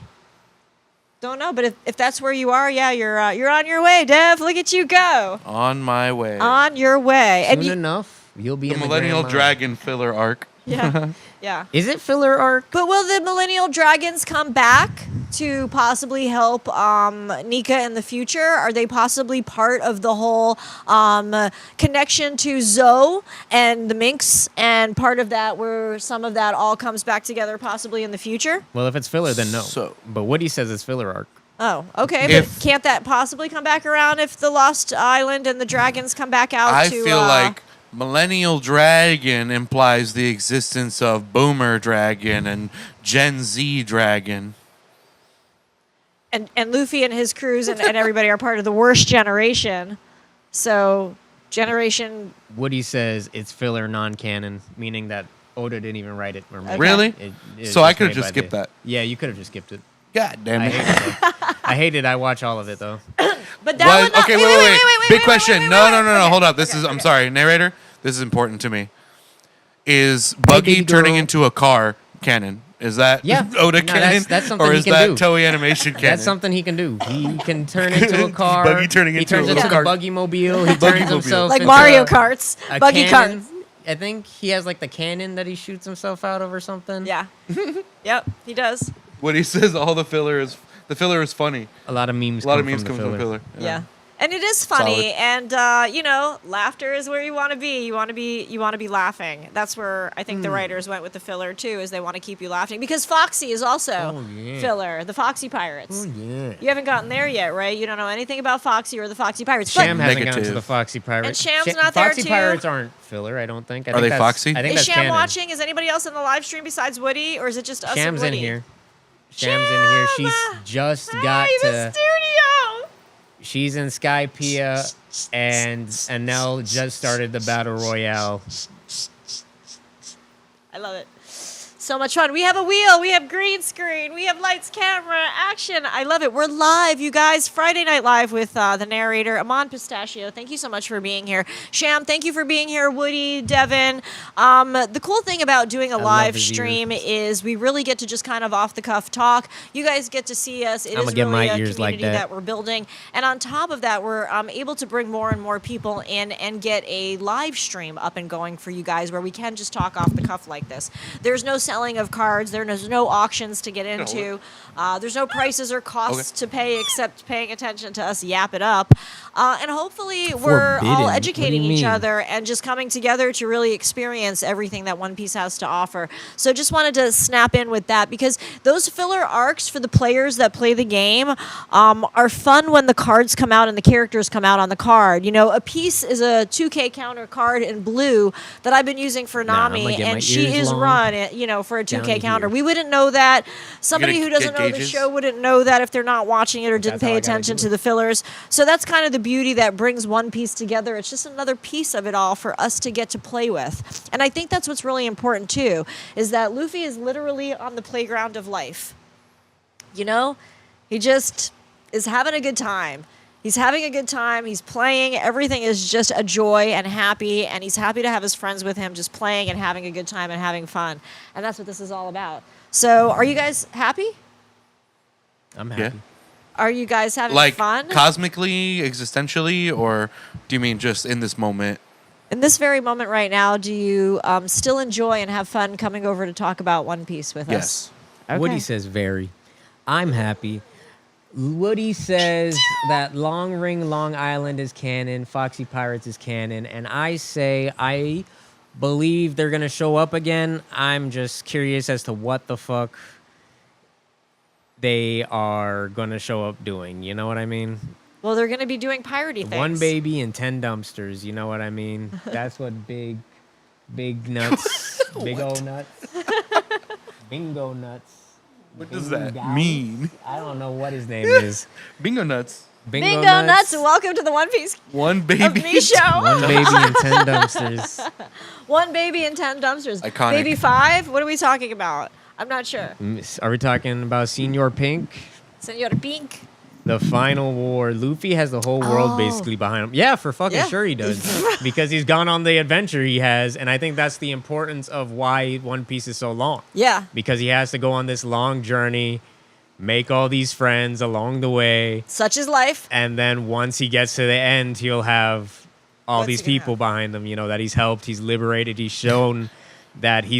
Don't know, but if that's where you are, yeah, you're on your way, Dev. Look at you go. On my way. On your way. And Soon you, enough, you'll be The in Millennial the Grand Line. Dragon filler arc. Yeah. Yeah. Is it filler arc? But will the Millennial Dragons come back to possibly help Nika in the future? Are they possibly part of the whole connection to Zoe and the Minx, and part of that where some of that all comes back together possibly in the future? Well, if it's filler, then no. So- But Woody says it's filler arc. Oh, okay. If- But can't that possibly come back around if the Lost Island and the dragons come back out I to... feel like Millennial Dragon implies the existence of Boomer Dragon and Gen Z Dragon. And Luffy and his crews and everybody are part of the worst generation. So, generation... Woody says it's filler non-canon, meaning that Oda didn't even write it. Or make it. Really? It So I was could've made just by skipped that. Yeah, you could have just skipped it. God damn I it. hate it, though. I hate it. I watch all of it, though. But that would not... Okay, wait. Big question. No. Hold up. I'm sorry, narrator. This is important to me. Is Buggy baby turning girl. into a car canon? Is that Yeah. Oda No, canon? that's something or he is can that do. Toei Animation canon? That's something he can do. He can turn into a car. Buggy turning he into a turns little into car. the Buggy Mobile. He turns Buggy-mobile. himself Like into Mario Karts. a Buggy cannon. Karts. I think he has like the cannon that he shoots himself out of or something. Yeah. Yep, he does. What he says, all the filler is funny. A lot of memes. A lot of come memes from come the from filler. Yeah. And it is funny, Solid. and laughter is where you want to be. You want to be laughing. That's where I think the writers went with the filler too, is they want to keep you laughing because Foxy is also filler. The Foxy Pirates. Yeah. You haven't gotten there yet, right? You don't know anything about Foxy or the Foxy Pirates. Sham But hasn't gotten Negative. to the Foxy Pirates. And Sham's not there, Foxy too. Pirates aren't filler, I don't think. I Are think they that's- Foxy? I think is that's Sham canon. watching? Is anybody else in the live stream besides Woody, or is it just us Sham's and in Woody? here. Sham's in here. She's Sham! just got Hi, the to. studio. She's in Skypiea, and Anel just started the battle royale. I love it. So much fun. We have a wheel. We have green screen. We have lights, camera, action. I love it. We're live, you guys. Friday Night Live with the narrator, Almond Pistachio. Thank you so much for being here. Sham, thank you for being here. Woody, Devin. The cool thing about doing a love live his stream ears. is we really get to just kind of off the cuff talk. You guys get to see us. It I'ma is get really my a ears like community that. we're building. And on top of that, we're able to bring more and more people in and get a live stream up and going for you guys where we can just talk off the cuff like this. There's no selling of cards. There's no auctions to get into. There's no prices or costs to pay except paying attention to us yap it up. And hopefully we're Forbidden. all What do educating you each mean? other and just coming together to really experience everything that One Piece has to offer. So just wanted to snap in with that because those filler arcs for the players that play the game are fun when the cards come out and the characters come out on the card. You know, a piece is a 2K counter card in blue that I've been using for Nah, I'ma Nami, get my and she ears is long run, for a down 2K to counter. here. We wouldn't know that. Somebody gonna who doesn't get know the gauges? show wouldn't know that if they're not watching it or didn't That's how pay I gotta attention do to it. the fillers. So that's kind of the beauty that brings One Piece together. It's just another piece of it all for us to get to play with. And I think that's what's really important too, is that Luffy is literally on the playground of life. You know? He just is having a good time. He's having a good time. He's playing. Everything is just a joy and happy. And he's happy to have his friends with him just playing and having a good time and having fun. And that's what this is all about. So are you guys happy? I'm Yeah. happy. Are you guys having Like fun? cosmically, existentially, or do you mean just in this moment? In this very moment right now, do you still enjoy and have fun coming over to talk about One Piece with Yes. us? Okay. Woody says very. I'm happy. Woody says that Long Ring Long Island is canon, Foxy Pirates is canon, and I say I believe they're gonna show up again. I'm just curious as to what the fuck they are gonna show up doing. You know what I mean? Well, they're going to be doing piratey things. One baby and 10 dumpsters. You know what I mean? That's what big nuts, big old nuts, bingo nuts. What does that Bingo. mean? I don't know what his name is. Bingo nuts. Bingo nuts. Welcome to the One Piece One of baby. Me show. One baby and 10 dumpsters. One baby and 10 dumpsters. Iconic. Baby 5? What are we talking about? I'm not sure. Are we talking about Senor Pink? Senor Pink. The final war. Luffy has the whole world Oh. basically behind him. Yeah, for fucking Yeah. sure he does. Because he's gone on the adventure he has. And I think that's the importance of why One Piece is so long. Yeah. Because he has to go on this long journey, make all these friends along the way. Such is life. And then once he gets to the end, he'll have all What's these he gonna people have? behind him, that he's helped, he's liberated, he's shown that he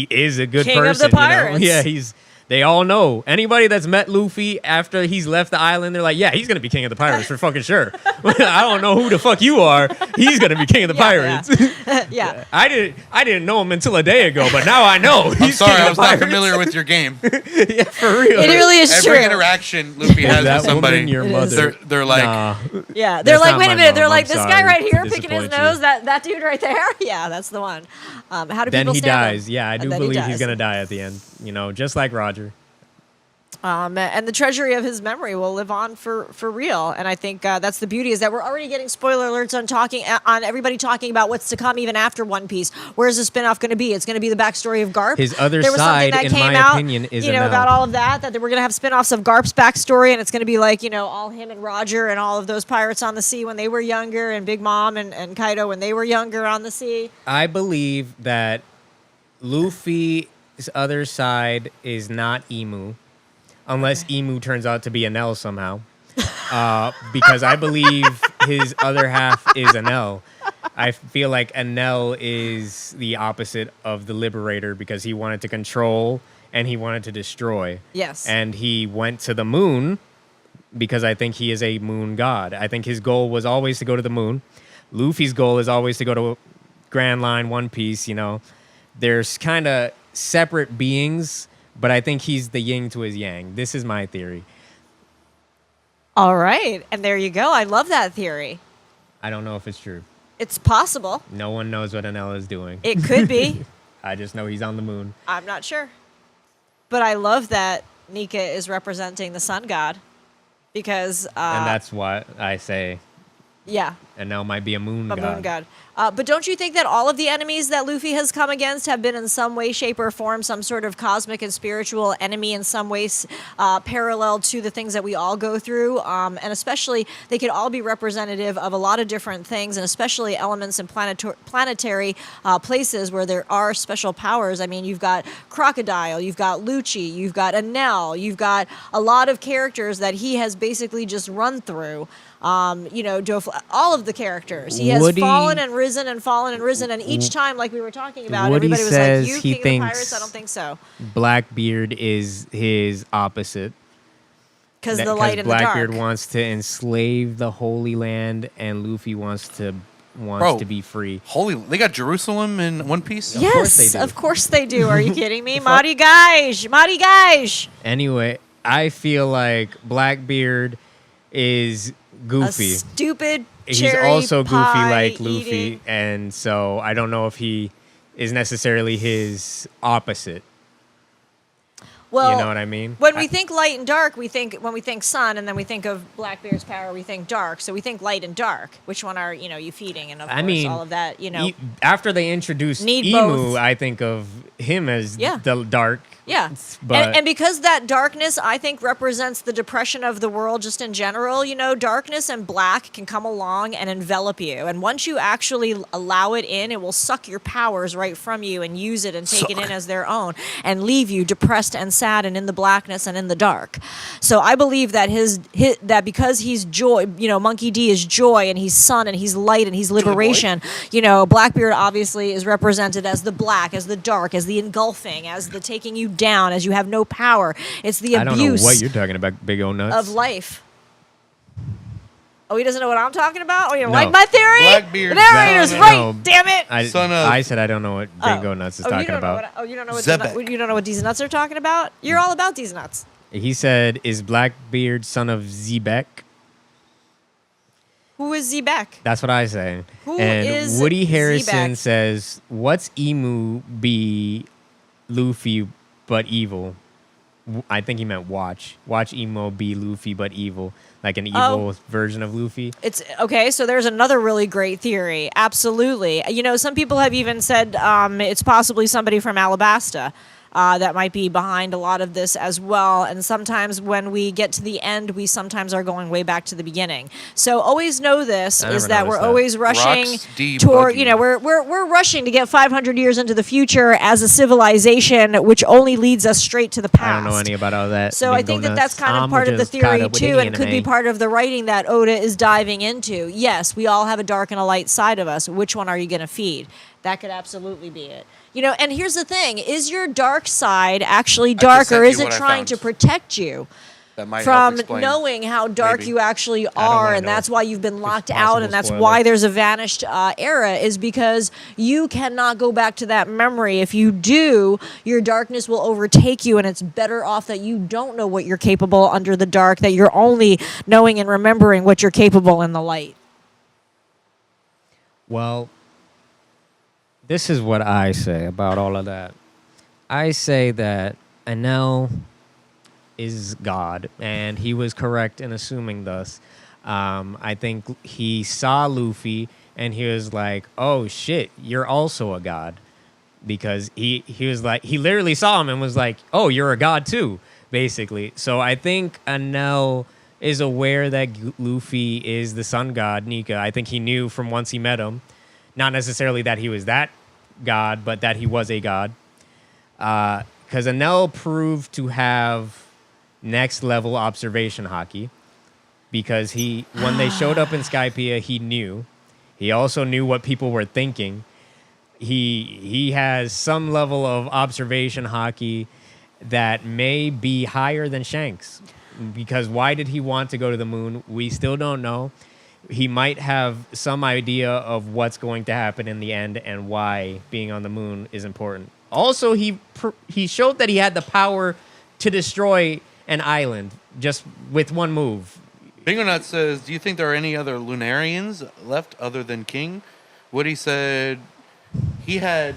is a good King of person. the pirates. You know? Yeah, they all know. Anybody that's met Luffy after he's left the island, they're like, yeah, he's gonna be king of the pirates for fucking sure. I don't know who the fuck you are. He's gonna be king of the pirates. Yeah. I didn't know him until a day ago, but now I know. I'm He's sorry, king I of was the not pirates. familiar with your game. Yeah, for real. It really is Every true. interaction Luffy Is has that with somebody, woman your It is. mother? they're like, Nah. Yeah, they're That's like, not wait a my minute. They're mom. like, I'm this sorry guy right to here picking his disappoint you. nose. That dude right there. Yeah, that's the one. How do Then people he stand him? dies. Yeah, I And do then he believe he's dies. gonna die at the end. You know, just like Roger. And the treasury of his memory will live on for real. And I think that's the beauty, is that we're already getting spoiler alerts on everybody talking about what's to come even after One Piece. Where's the spinoff going to be? It's going to be the backstory of Garp. His other There was something side, that in came my out, opinion, is you know, an about L. all of that we're going to have spinoffs of Garp's backstory, and it's going to be like, you know, all him and Roger and all of those pirates on the sea when they were younger, and Big Mom and Kaido when they were younger on the sea. I believe that Luffy's other side is not Emu, unless Emu turns out to be an L somehow. Because I believe his other half is an L. I feel like an L is the opposite of the Liberator, because he wanted to control and he wanted to destroy. Yes. And he went to the moon because I think he is a moon god. I think his goal was always to go to the moon. Luffy's goal is always to go to Grand Line, One Piece, you know. There's kind of separate beings, but I think he's the yin to his yang. This is my theory. All right. And there you go. I love that theory. I don't know if it's true. It's possible. No one knows what an L is doing. It could be. I just know he's on the moon. I'm not sure. But I love that Nika is representing the sun god, because And that's what I say. yeah, And now might be a moon a god. moon god. But don't you think that all of the enemies that Luffy has come against have been in some way, shape, or form some sort of cosmic and spiritual enemy in some ways, parallel to the things that we all go through? And especially, they could all be representative of a lot of different things, and especially elements in planetary places where there are special powers. I mean, you've got Crocodile, you've got Lucci, you've got Enel, you've got a lot of characters that he has basically just run through. You know, all of the characters. He has Woody- fallen and risen and fallen and risen, and each time, like we were talking about, Woody everybody was says like, "You he King of the thinks Pirates." I don't think so, Blackbeard is his opposite. because the light and the dark. Blackbeard wants to enslave the Holy Land, and Luffy wants to Bro. be free. they got Jerusalem in One Piece? Yes, course they do. of course they do. Are you kidding me? Mari Gage. Anyway, I feel like Blackbeard is A goofy. stupid He's cherry also goofy pie like Luffy, eating- and so I don't know if he is necessarily his opposite. Well, You know what I mean? when we think light and dark, when we think sun, and then we think of Blackbeard's power, we think dark. So we think light and dark. Which one are you feeding? And of I course, mean, all of that. You know, after they introduced Need Emu, both. I think of him as Yeah. the dark. yeah. But And because that darkness, I think, represents the depression of the world just in general. You know, darkness and black can come along and envelop you. And once you actually allow it in, it will suck your powers right from you and use it and take it in as their own and leave you depressed and sad and in the blackness and in the dark. So I believe that that because he's joy, you know, Monkey D is joy, and he's sun, and he's light, and he's liberation. You know, Blackbeard obviously is represented as the black, as the dark, as the engulfing, as the taking you down, as you have no power. It's the I don't know abuse what you're talking about, big old nuts. of life. Oh, he doesn't know what I'm talking about? Oh, you don't No. like my theory? Blackbeard. The narrator's No, right, no. damn it. Son of- I said I don't know what big old nuts is you talking don't know about. what, you don't know what Zebek. you don't know what these nuts are talking about? You're all about these nuts. He said, "Is Blackbeard son of Zebek?" Who is Zebek? That's what I say. Who and is Woody Harrison Zebek? says, "What's Emu be Luffy but evil?" I think he meant watch. Watch Emo be Luffy but evil, like an evil version of Luffy. It's okay. So there's another really great theory. Absolutely. You know, some people have even said it's possibly somebody from Alabasta. That might be behind a lot of this as well. And sometimes when we get to the end, we sometimes are going way back to the beginning. So always know this I is never that we're noticed that. always rushing Rocks D toward, Buggy. you know, we're rushing to get 500 years into the future as a civilization, which only leads us straight to the past. I don't know any about all that. So I think that that's kind of part of the theory too, and could be part of the writing that Oda is diving into. Yes, we all have a dark and a light side of us. Which one are you going to feed? That could absolutely be it. You know, and here's the thing: is your dark side actually just dark, sent or is you it what I trying found. to protect you That might help from explain. knowing how dark Maybe. you actually don't are, wanna and know. that's why you've been locked out, possible and that's spoiler. why there's a vanished era, is because you cannot go back to that memory. If you do, your darkness will overtake you, and it's better off that you don't know what you're capable under the dark, that you're only knowing and remembering what you're capable in the light. Well, this is what I say about all of that. I say that Enel is God, and he was correct in assuming thus. I think he saw Luffy, and he was like, "Oh shit, you're also a god," because he was like, he literally saw him and was like, "Oh, you're a god too," basically. So I think Enel is aware that Luffy is the sun god, Nika. I think he knew from once he met him, not necessarily that he was that god, but that he was a god. Because Enel proved to have next level observation hockey, because when they showed up in Skypiea, he knew. He also knew what people were thinking. He has some level of observation hockey that may be higher than Shanks. Because why did he want to go to the moon? We still don't know. He might have some idea of what's going to happen in the end and why being on the moon is important. Also, he showed that he had the power to destroy an island just with one move. Bingo Nut says, do you think there are any other Lunarians left other than King? Woody said he had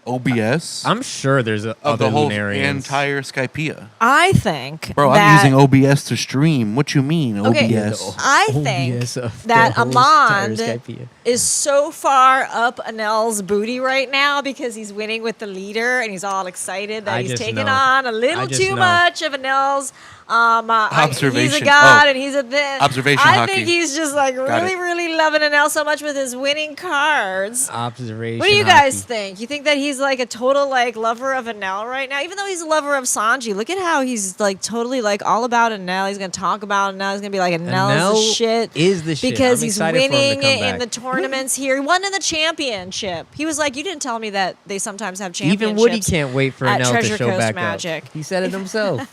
OBS I'm sure there's of other the whole Lunarians. entire Skypiea. I think Bro, that, I'm using OBS to stream. What you mean, Okay. OBS? I think OBS of that the whole entire Almond Skypiea. is so far up Anel's booty right now because he's winning with the leader and he's all excited that I he's just taking know. on a little I just too know. much of Anel's. He's a Observation. god Oh. and he's a this. Observation I hockey. think he's just like Got really, it. really loving Anel so much with his winning cards. Observation. What do you guys hockey. think? You think that he's like a total like lover of Enel right now? Even though he's a lover of Sanji, look at how he's like totally like all about Enel. He's gonna talk about Enel. He's gonna be like Enel is the shit. Is the shit. Because I'm he's excited for him to winning come in back. the tournaments here. He won in the championship. He was like, you didn't tell me that they sometimes have championships. Even Woody can't wait for at Enel to Treasure show Coast back Magic. up. He said it himself.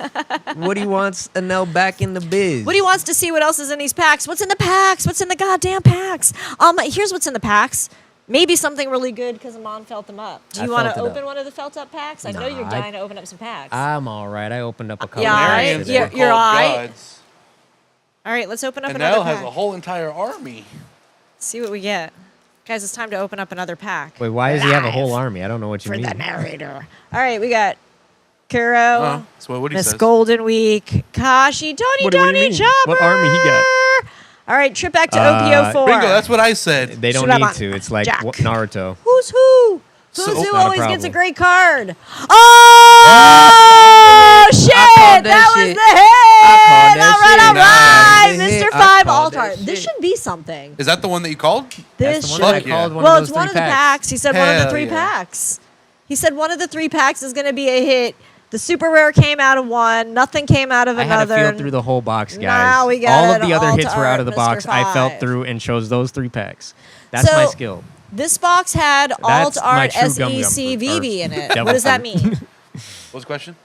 Woody wants Enel back in the biz. Woody wants to see what else is in these packs. What's in the packs? What's in the goddamn packs? Here's what's in the packs. Maybe something really good because Amon felt them up. Do I you want felt to it open up. one of the felt up packs? I know you're Nah, dying to open up some packs. I'm all right. I opened up a couple. Yeah, Lunarians I- today. you're- were you're called all right. gods. All right, let's open up And another now pack. has a whole entire army. See what we get. Guys, it's time to open up another pack. Wait, why does he have a whole army? I don't know what you For mean. the narrator. All right, we got Kuro, That's what Woody Miss says. Golden Week, Kashi, Tony, What do you Tony, mean? Chopper. What army he got? All right, trip back to OPO4. Bingo, that's what I said. They don't Shuraban. need to. It's like Jack. Naruto. Who's who? So- Who's who Not a always gets a problem. great card? Oh, shit! called that That was shit. the hit! called that All right, shit. all right. Nice. Mr. I 5 called alt that art. This shit. should be something. Is that the one that you called? This That's the one should. that I Fuck yeah. called one Well, of it's those one three of the packs. packs. He said one of the Hell 3 yeah. packs. He said one of the 3 packs is going to be a hit. The super rare came out of one. Nothing came out of I had another. to feel through the whole box, guys. Now we got All of an the other alt hits were out of the art, box. Mr. I felt Five. through and chose those 3 packs. That's my So- skill. This box had alt my art true gum gum SEC fruit, VV or in it. devil What does that fruit. mean? What's the question?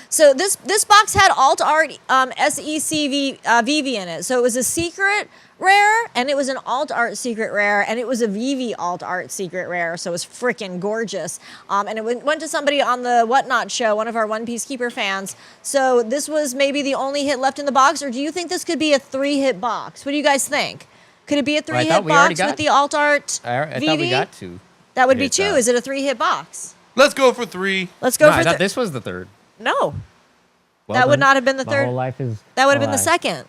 So this box had alt art SEC VV in it. So it was a secret rare, and it was an alt art secret rare, and it was a VV alt art secret rare. So it was freaking gorgeous. And it went to somebody on the Whatnot show, one of our One Piece Keeper fans. So this was maybe the only hit left in the box, or do you think this could be a 3-hit box? What do you guys think? Could it be a 3-hit thought we already box got- with the alt art I VV? thought we got 2. That would be hit 2. that. Is it a 3-hit box? Let's go for 3. Let's go No, for I thought this was the 3rd. No. Well, That would then, not have been the my 3rd. whole life is That would a have been the lie. 2nd.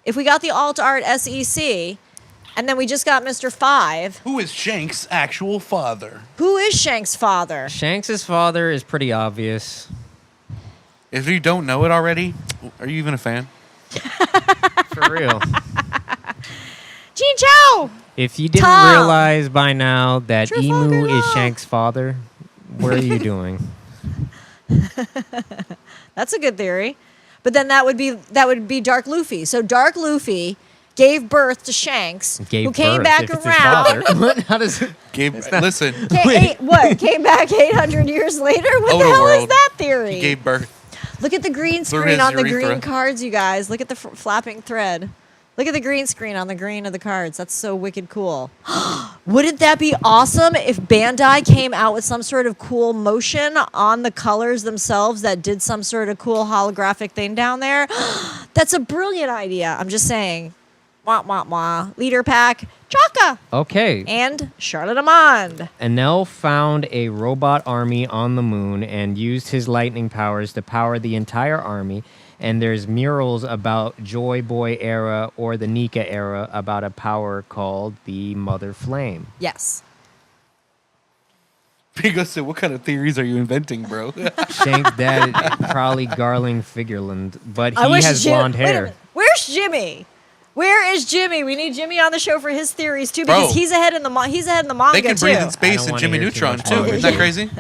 If we got the alt art SEC, and then we just got Mr. 5, Who is Shank's actual father? who is Shank's father? Shanks' father is pretty obvious. If you don't know it already, are you even a fan? For real. Gene Chow! If you didn't Tom. realize by now that Trafalgar Emu is Law. Shank's father, what are you doing? That's a good theory. But then that would be Dark Luffy. So Dark Luffy gave birth to Shanks, who came birth, back if it's his around. father. What? How does it? Listen, Came back 800 years later? What the hell is World, that theory? he gave birth. Look at the green Through screen his on the urethra. green cards, you guys. Look at the flapping thread. Look at the green screen on the green of the cards. That's so wicked cool. Wouldn't that be awesome if Bandai came out with some sort of cool motion on the colors themselves that did some sort of cool holographic thing down there? That's a brilliant idea. I'm just saying. Wah, wah, wah. Leader pack, Chaka, Okay. and Charlotte Amand. Enel found a robot army on the moon and used his lightning powers to power the entire army. And there's murals about Joy Boy era or the Nika era about a power called the Mother Flame. Yes. Pigo said, "What kind of theories are you inventing, bro?" Shank's dad, probably Garling Figureland, but I he wish has Jim- blonde wait a hair. minute. Where's Jimmy? Where is Jimmy? We need Jimmy on the show for his theories too, Bro. because he's ahead in the he's ahead in the manga They can too. breathe in I space don't and wanna Jimmy hear too Neutron much too. about Isn't that it. crazy?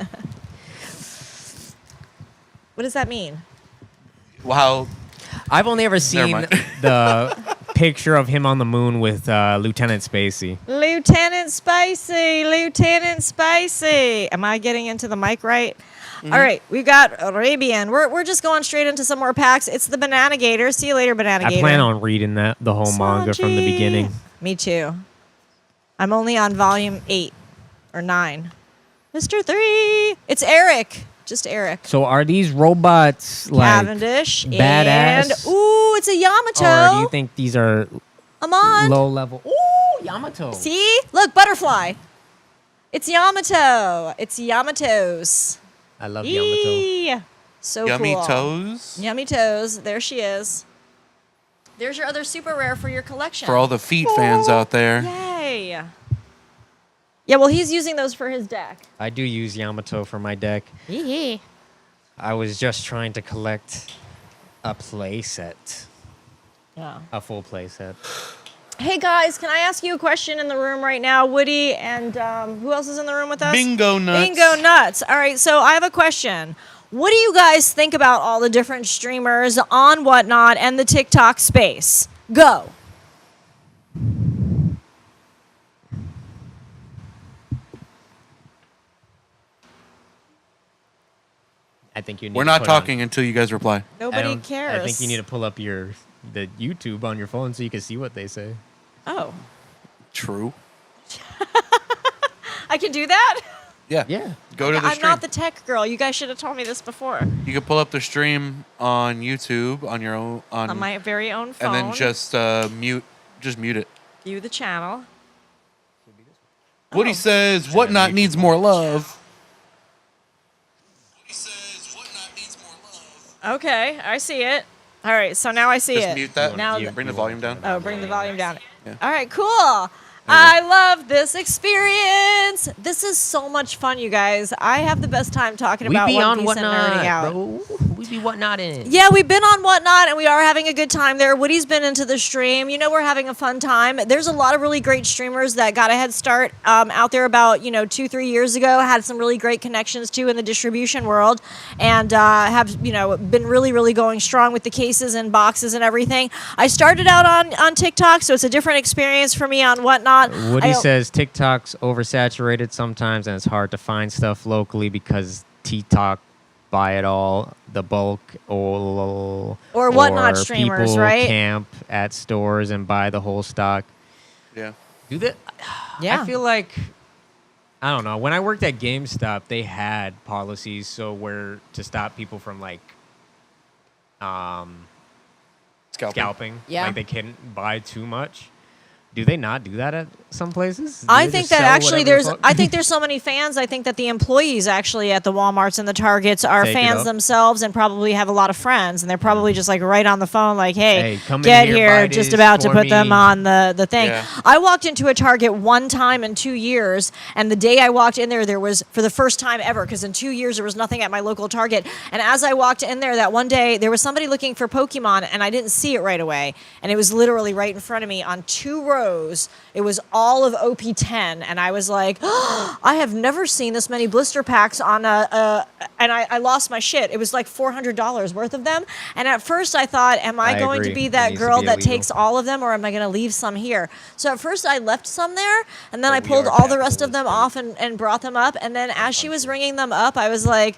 What does that mean? Wow. I've only ever seen mind. the picture of him on the moon with Lieutenant Spacey. Lieutenant Spacey. Am I getting into the mic right? Mm-hmm. All right, we've got Arabian. We're just going straight into some more packs. It's the Banana Gator. See you later, Banana Gator. I plan on reading the whole manga from the Sanji. beginning. Me too. I'm only on volume 8 or 9. Mr. 3. It's Eric. Just Eric. So are these robots like Cavendish. badass? And, ooh, it's a Yamato. or do you think these are Amon. low level? Ooh, Yamato. See? Look, butterfly. It's Yamato. It's Yamatos. I love Yamato. Eee. So Yummy cool. toes Yummy toes. There she is. There's your other super rare for your collection. for all the feet fans out there. Yay. Yeah, well, he's using those for his deck. I do use Yamato for my deck. Yee. I was just trying to collect a play set, Yeah. a full play set. Hey, guys, can I ask you a question in the room right now? Woody and who else is in the room with us? Bingo nuts. Bingo nuts. All right, so I have a question. What do you guys think about all the different streamers on Whatnot and the TikTok space? Go. I think you need We're to not put on- talking until you guys reply. Nobody cares. I think you need to pull up the YouTube on your phone so you can see what they say. Oh, True. I can do that? Yeah. Yeah. Go to the I'm stream. not the tech girl. You guys should have told me this before. You can pull up the stream on YouTube on your own On my very own phone. and then just mute it. View the channel. Woody says Whatnot needs more love. Okay, I see it. All right, so now I see Just it. mute that. Now Bring the volume down. Oh, bring the volume down. Yeah. All right, cool. I love this experience. This is so much fun, you guys. I have the best time talking We about be One on Piece and Whatnot, nerding out. bro. We be Whatnot in. Yeah, we've been on Whatnot, and we are having a good time there. Woody's been into the stream. You know, we're having a fun time. There's a lot of really great streamers that got a head start out there about, 2-3 years ago, had some really great connections, too, in the distribution world, and have, been really, really going strong with the cases and boxes and everything. I started out on TikTok, so it's a different experience for me on Whatnot. Woody says TikTok's oversaturated sometimes, and it's hard to find stuff locally because TikTok buy it all, the bulk, or Whatnot streamers, people right? camp at stores and buy the whole stock. Yeah. Do that? Yeah. I feel like, I don't know. When I worked at GameStop, they had policies to stop people from scalping. Yeah. Like they couldn't buy too much. Do they not do that at some places? Do I they think just that sell actually whatever the fuck? I think there's so many fans. I think that the employees actually at the Walmarts and the Targets are Take it fans up. themselves and probably have a lot of friends, and they're probably just like right on the phone like, hey, come in get here, here, buy just this about to for put them me. on the thing. Yeah. I walked into a Target one time in 2 years, and the day I walked in there was, for the first time ever, because in 2 years there was nothing at my local Target, and as I walked in there that one day, there was somebody looking for Pokemon, and I didn't see it right away, and it was literally right in front of me on 2 rows froze. It was all of OP10, and I was like, I have never seen this many blister packs on and I lost my shit. It was like $400 worth of them, and at first I thought, am I going to agree. be It that needs to girl be that illegal. takes all of them, or am I going to leave some here? So at first I left some there, and then I But we pulled are all the rest of them capitalistic. off and brought them up, and then as she was ringing them up, I was like,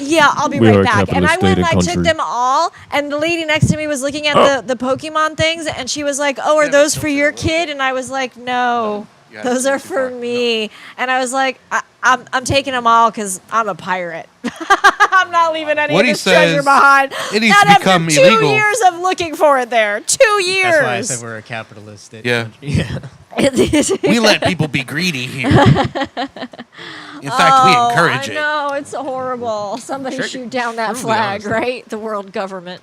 yeah, I'll be We are right a back. And I capitalist went and state I and took country. them all, and the lady next to me was looking at the Pokemon things, and she was like, oh, are those for your kid? And I was like, no, Yeah, those are for me. And I was like, I'm taking them all because I'm a pirate. I'm not leaving any What of he this treasure says, behind. it needs Not to become after 2 illegal. years of looking for it there. 2 years. That's why I said we're a capitalist state. Yeah. country. Yeah. We let people be greedy here. In fact, we encourage I it. know, it's horrible. Somebody shoot down that flag, honest. right? The world government.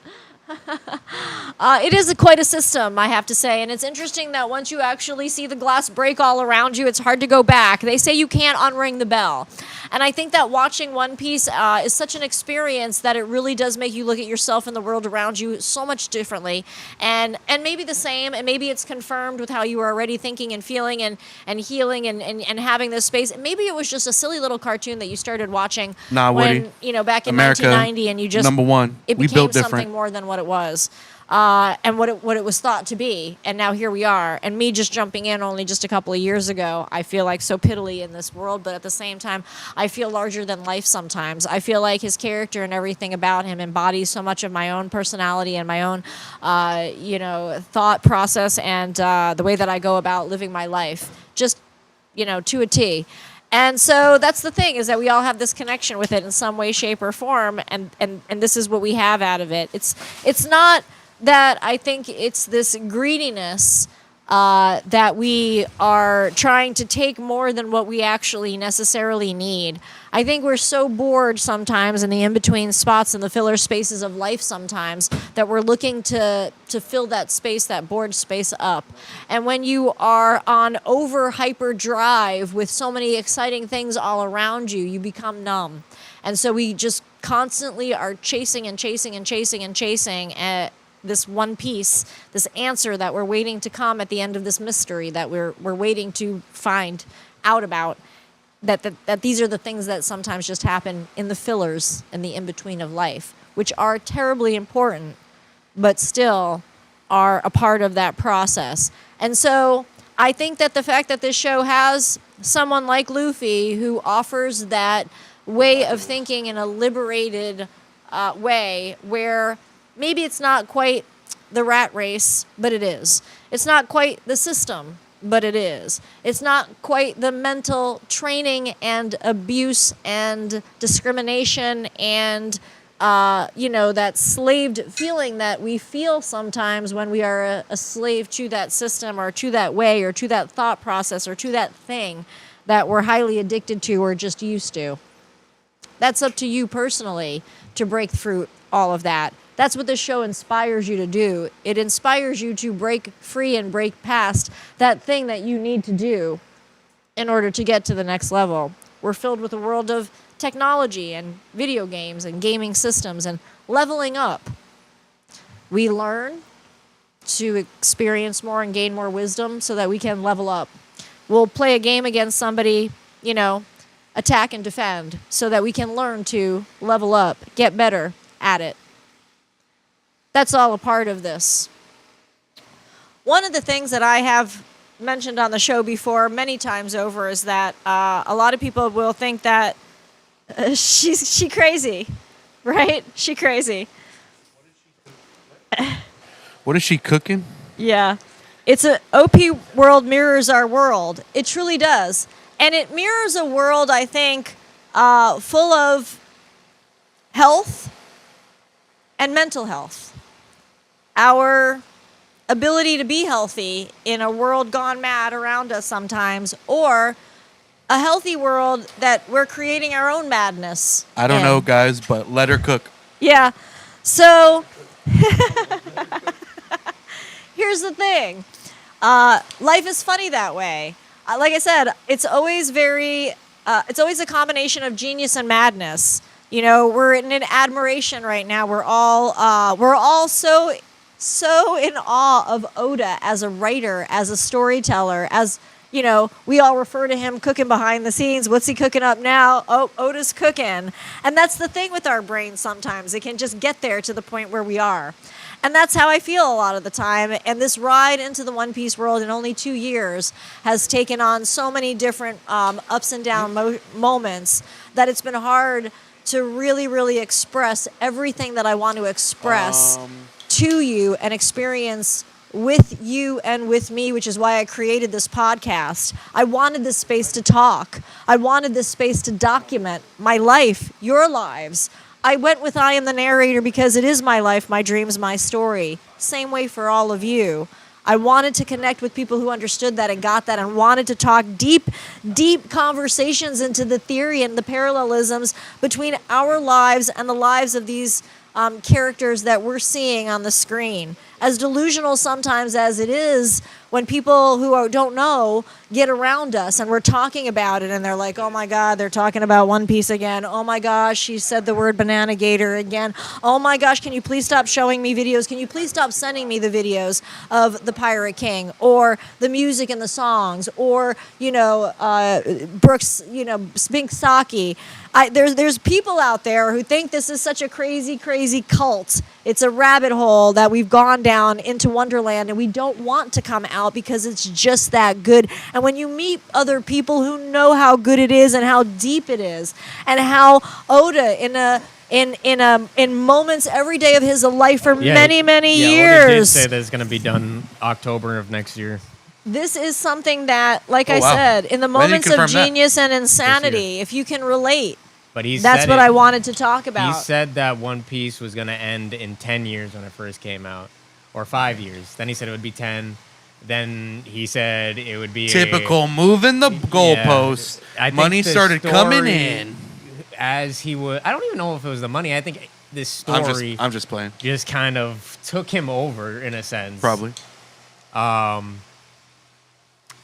It is quite a system, I have to say, and it's interesting that once you actually see the glass break all around you, it's hard to go back. They say you can't unring the bell, and I think that watching One Piece is such an experience that it really does make you look at yourself and the world around you so much differently, and maybe the same, and maybe it's confirmed with how you were already thinking and feeling and healing and having this space. Maybe it was just a silly little cartoon that you started watching Nah, when Woody. back in America, 1990, and you just number one. it We became built something different. more than what it was, and what it was thought to be. And now here we are. And me just jumping in only just a couple of years ago, I feel like so piddly in this world, but at the same time, I feel larger than life sometimes. I feel like his character and everything about him embodies so much of my own personality and my own, thought process and the way that I go about living my life, just, to a T. And so that's the thing, is that we all have this connection with it in some way, shape, or form, and this is what we have out of it. It's not that I think it's this greediness that we are trying to take more than what we actually necessarily need. I think we're so bored sometimes in the in-between spots and the filler spaces of life sometimes that we're looking to fill that space, that bored space up. And when you are on over hyper drive with so many exciting things all around you, you become numb. And so we just constantly are chasing and chasing and chasing and chasing at this one piece, this answer that we're waiting to come at the end of this mystery that we're waiting to find out about. That these are the things that sometimes just happen in the fillers and the in-between of life, which are terribly important, but still are a part of that process. And so I think that the fact that this show has someone like Luffy who offers that way of thinking in a liberated way, where maybe it's not quite the rat race, but it is. It's not quite the system, but it is. It's not quite the mental training and abuse and discrimination and, that slaved feeling that we feel sometimes when we are a slave to that system or to that way or to that thought process or to that thing that we're highly addicted to or just used to. That's up to you personally to break through all of that. That's what the show inspires you to do. It inspires you to break free and break past that thing that you need to do in order to get to the next level. We're filled with a world of technology and video games and gaming systems and leveling up. We learn to experience more and gain more wisdom so that we can level up. We'll play a game against somebody, attack and defend so that we can learn to level up, get better at it. That's all a part of this. One of the things that I have mentioned on the show before many times over is that a lot of people will think that she crazy, right? She crazy. What is she cooking? Yeah. It's a OP world mirrors our world. It truly does. And it mirrors a world, I think, full of health and mental health. Our ability to be healthy in a world gone mad around us sometimes, or a healthy world that we're creating our own madness. I don't know, guys, but let her cook. Yeah. So here's the thing. Life is funny that way. Like I said, it's always a combination of genius and madness. We're in an admiration right now. We're all so so in awe of Oda as a writer, as a storyteller, as, you know, we all refer to him cooking behind the scenes. What's he cooking up now? Oh, Oda's cooking. And that's the thing with our brains sometimes. It can just get there to the point where we are. And that's how I feel a lot of the time. And this ride into the One Piece world in only 2 years has taken on so many different ups and down moments that it's been hard to really, really express everything that I want to express to you and experience with you and with me, which is why I created this podcast. I wanted this space to talk. I wanted this space to document my life, your lives. I went with I am the narrator because it is my life, my dreams, my story. Same way for all of you. I wanted to connect with people who understood that and got that and wanted to talk deep, deep conversations into the theory and the parallelisms between our lives and the lives of these characters that we're seeing on the screen. As delusional sometimes as it is, when people who don't know get around us and we're talking about it and they're like, oh my God, they're talking about One Piece again. Oh my gosh, she said the word banana gator again. Oh my gosh, can you please stop showing me videos? Can you please stop sending me the videos of the Pirate King or the music and the songs or, you know, Brooks, you know, Spink Saki. There's people out there who think this is such a crazy, crazy cult. It's a rabbit hole that we've gone down into Wonderland and we don't want to come out because it's just that good. And when you meet other people who know how good it is and how deep it is and how Oda in moments every day of his life for many years. Oda did say that it's going to be done October of next year. This is something that, like I said, in the moments of genius and insanity, if you can relate, but that's what I wanted to talk about. He said that One Piece was going to end in 10 years when it first came out, or 5 years. Then he said it would be 10. Then he said it would be typical moving the goalposts. Yeah, money started coming in. As he would, I don't even know if it was the money. I think this story. I'm just playing. Just kind of took him over in a sense. Probably.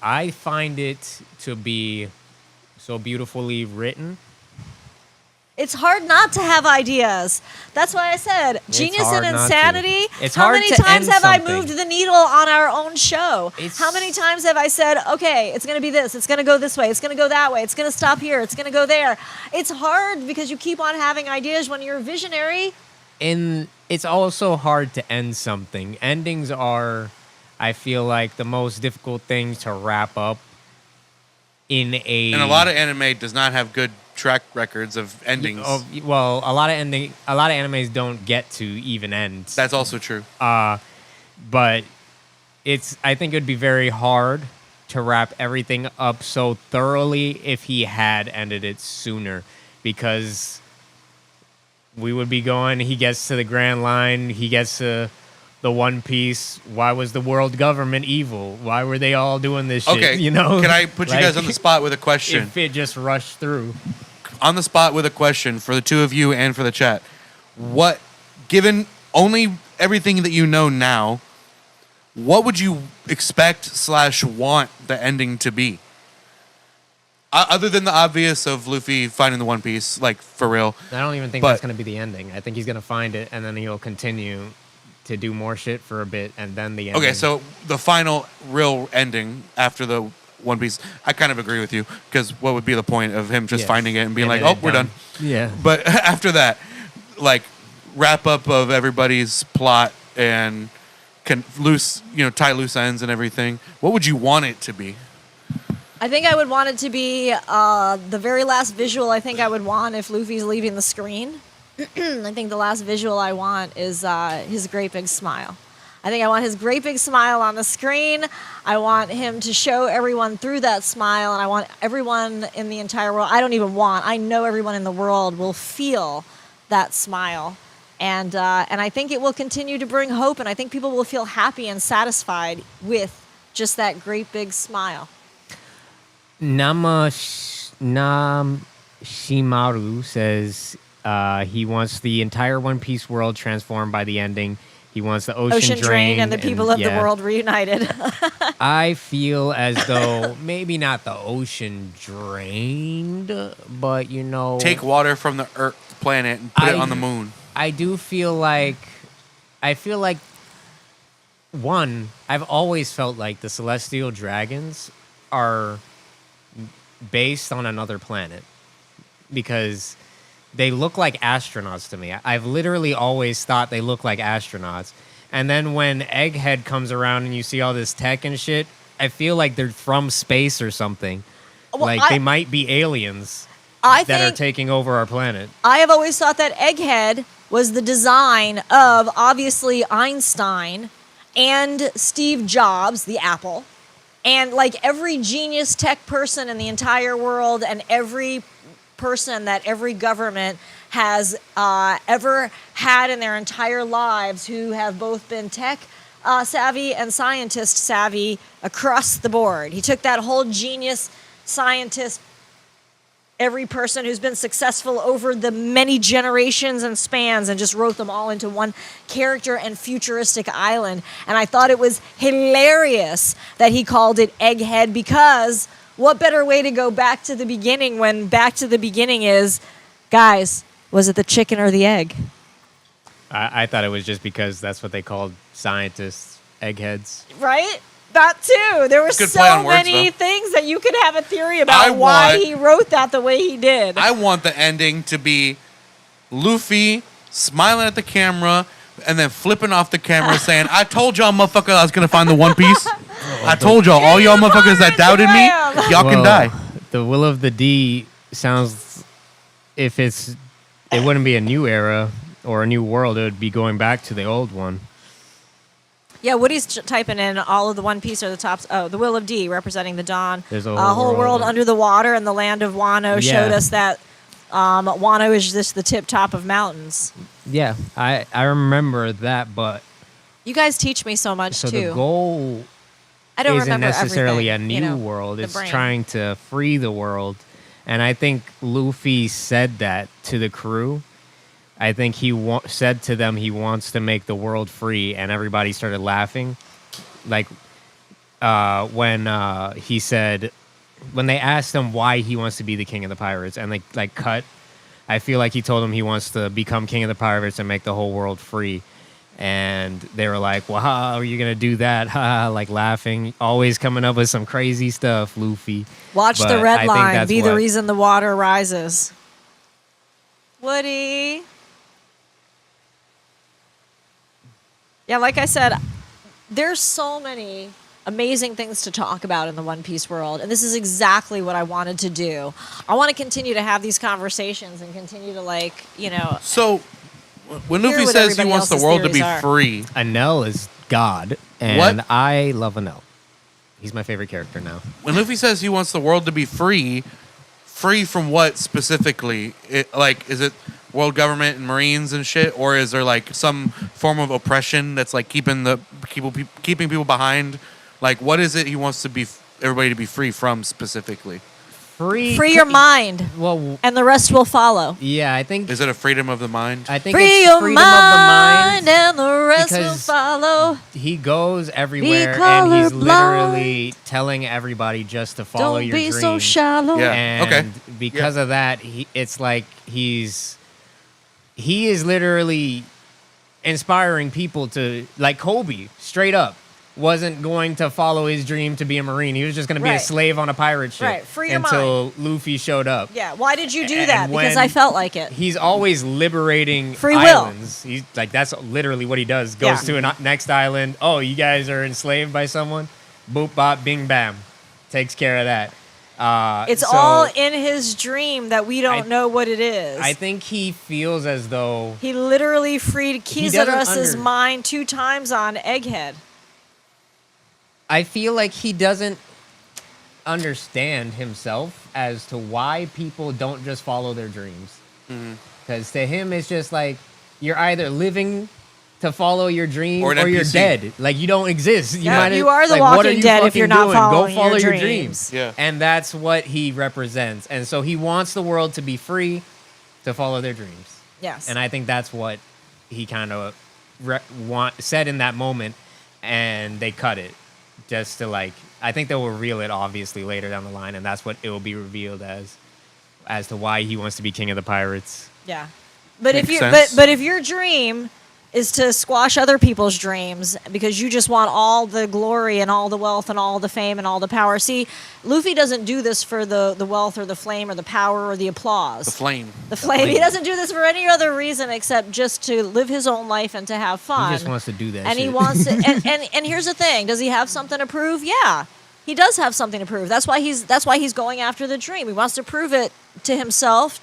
I find it to be so beautifully written. It's hard not to have ideas. That's why I said genius and insanity. It's How hard many to times end have I something. moved the needle on our own show? How many times have I said, okay, it's going to be this, it's going to go this way, it's going to go that way, it's going to stop here, it's going to go there. It's hard because you keep on having ideas when you're a visionary. And it's also hard to end something. Endings are, I feel like, the most difficult things to wrap up in a... And a lot of anime does not have good track records of endings. Well, a lot of animes don't get to even end. That's also true. But I think it would be very hard to wrap everything up so thoroughly if he had ended it sooner, because we would be going, he gets to the Grand Line, he gets to the One Piece. Why was the world government evil? Why were they all doing this shit? Okay, you know? Can I put you guys on the spot with a question? If it just rushed through. On the spot with a question for the two of you and for the chat. What, given only everything that you know now, what would you expect / want the ending to be? Other than the obvious of Luffy finding the One Piece, like, for real. I don't even think that's going to be the ending. I think he's going to find it, and then he'll continue to do more shit for a bit, and then the ending. Okay, so the final real ending after the One Piece, I kind of agree with you, because what would be the point of him just finding it and being like, oh, we're done. Yeah. But after that, like, wrap up of everybody's plot and tie loose ends and everything, what would you want it to be? I think I would want it to be the very last visual I think I would want if Luffy's leaving the screen. I think the last visual I want is his great big smile. I think I want his great big smile on the screen. I want him to show everyone through that smile, and I want everyone in the entire world. I know everyone in the world will feel that smile. And I think it will continue to bring hope, and I think people will feel happy and satisfied with just that great big smile. Shimaru says he wants the entire One Piece world transformed by the ending. He wants the ocean drained and the people of the world reunited. I feel as though maybe not the ocean drained, but take water from the Earth planet and put it on the moon. I do feel like one, I've always felt like the celestial dragons are based on another planet because they look like astronauts to me. I've literally always thought they look like astronauts. And then when Egghead comes around and you see all this tech and shit, I feel like they're from space or something. Well, like they might be aliens that are taking over our planet. I have always thought that Egghead was the design of, obviously, Einstein and Steve Jobs, the Apple, and like every genius tech person in the entire world and every person that every government has ever had in their entire lives who have both been tech savvy and scientist savvy across the board. He took that whole genius scientist, every person who's been successful over the many generations and spans, and just wrote them all into one character and futuristic island. And I thought it was hilarious that he called it Egghead, because what better way to go back to the beginning when back to the beginning is, guys, was it the chicken or the egg? I thought it was just because that's what they called scientists, eggheads. Right? That too. There were Good play so on words, many though. things that you could have a theory about why he wrote that the way he did. I want the ending to be Luffy smiling at the camera and then flipping off the camera saying, I told y'all motherfuckers I was going to find the One Piece. I told y'all, all y'all motherfuckers that doubted me, y'all can die. The Will of the D sounds, if it wouldn't be a new era or a new world, it would be going back to the old one. Yeah, Woody's typing in all of the One Piece or the tops. Oh, the Will of D representing the dawn. There's a whole world under the water, and the land of Wano showed us that Wano is just the tip top of mountains. Yeah, I remember that, but You guys teach me so much so too. the goal I don't isn't remember necessarily everything, a new world. the It's brain. trying to free the world. And I think Luffy said that to the crew. I think he said to them he wants to make the world free, and everybody started laughing. Like when he said, when they asked him why he wants to be the king of the pirates, and they like cut, I feel like he told them he wants to become king of the pirates and make the whole world free. And they were like, well, how are you going to do that? Ha, like laughing, always coming up with some crazy stuff, Luffy. Watch But the I red think line. that's Be the what- reason the water rises. Woody. Yeah, like I said, there's so many amazing things to talk about in the One Piece world, and this is exactly what I wanted to do. I want to continue to have these conversations and continue to, So, when Hear Luffy what says he everybody wants the else's world to be theories are. free, Enel is God, and What? I love Enel. He's my favorite character now. when Luffy says he wants the world to be free from what specifically? Is it world government and Marines and shit, or is there like some form of oppression that's like keeping people behind? Like, what is it he wants to be everybody to be free from specifically? free your mind, Well, and the rest will follow. yeah, I think Is it a freedom of the mind? I think Free it's your freedom mind, of the mind. and the rest will because- follow. He goes everywhere, and he's colorblind. literally telling everybody just to follow Don't your be dreams. so shallow. Yeah. And Okay. because of that, it's like he is literally inspiring people to, like Kobe, straight up, wasn't going to follow his dream to be a Marine. He was just going to be a Right. slave on a pirate ship Right. Free your until Luffy showed up. Yeah, why did you do And that? Because when- I felt like it. He's always liberating Free will. islands. He's like, that's literally what he does. Goes Yeah. to a next island. Oh, you guys are enslaved by someone? Boop, bop, bing, bam. Takes care of that. It's so all in his dream that we don't I- know what it is. I think he feels as though He literally freed He doesn't Kizarus's under- mind 2 times on Egghead. I feel like he doesn't understand himself as to why people don't just follow their dreams. Because to him, it's just like you're either living to follow your dream Or or, an you're NPC. dead. Like you don't exist. Yeah, you are the like, what Walking you Dead if fucking you're not doing? following Go follow your your dreams. dreams. Yeah. And that's what he represents. And so he wants the world to be free to follow their dreams. Yes. And I think that's what he kind of said in that moment, and they cut it just to like. I think they'll reveal it obviously later down the line, and that's what it will be revealed as to why he wants to be king of the pirates. yeah. But if Makes you sense. but if your dream is to squash other people's dreams because you just want all the glory and all the wealth and all the fame and all the power. See, Luffy doesn't do this for the wealth or the flame or the power or the applause. The flame. The flame. He doesn't do this for any other reason except just to live his own life and to have fun. He just wants to do that and shit. he wants to. And here's the thing: does he have something to prove? Yeah, he does have something to prove. That's why he's going after the dream. He wants to prove it to himself.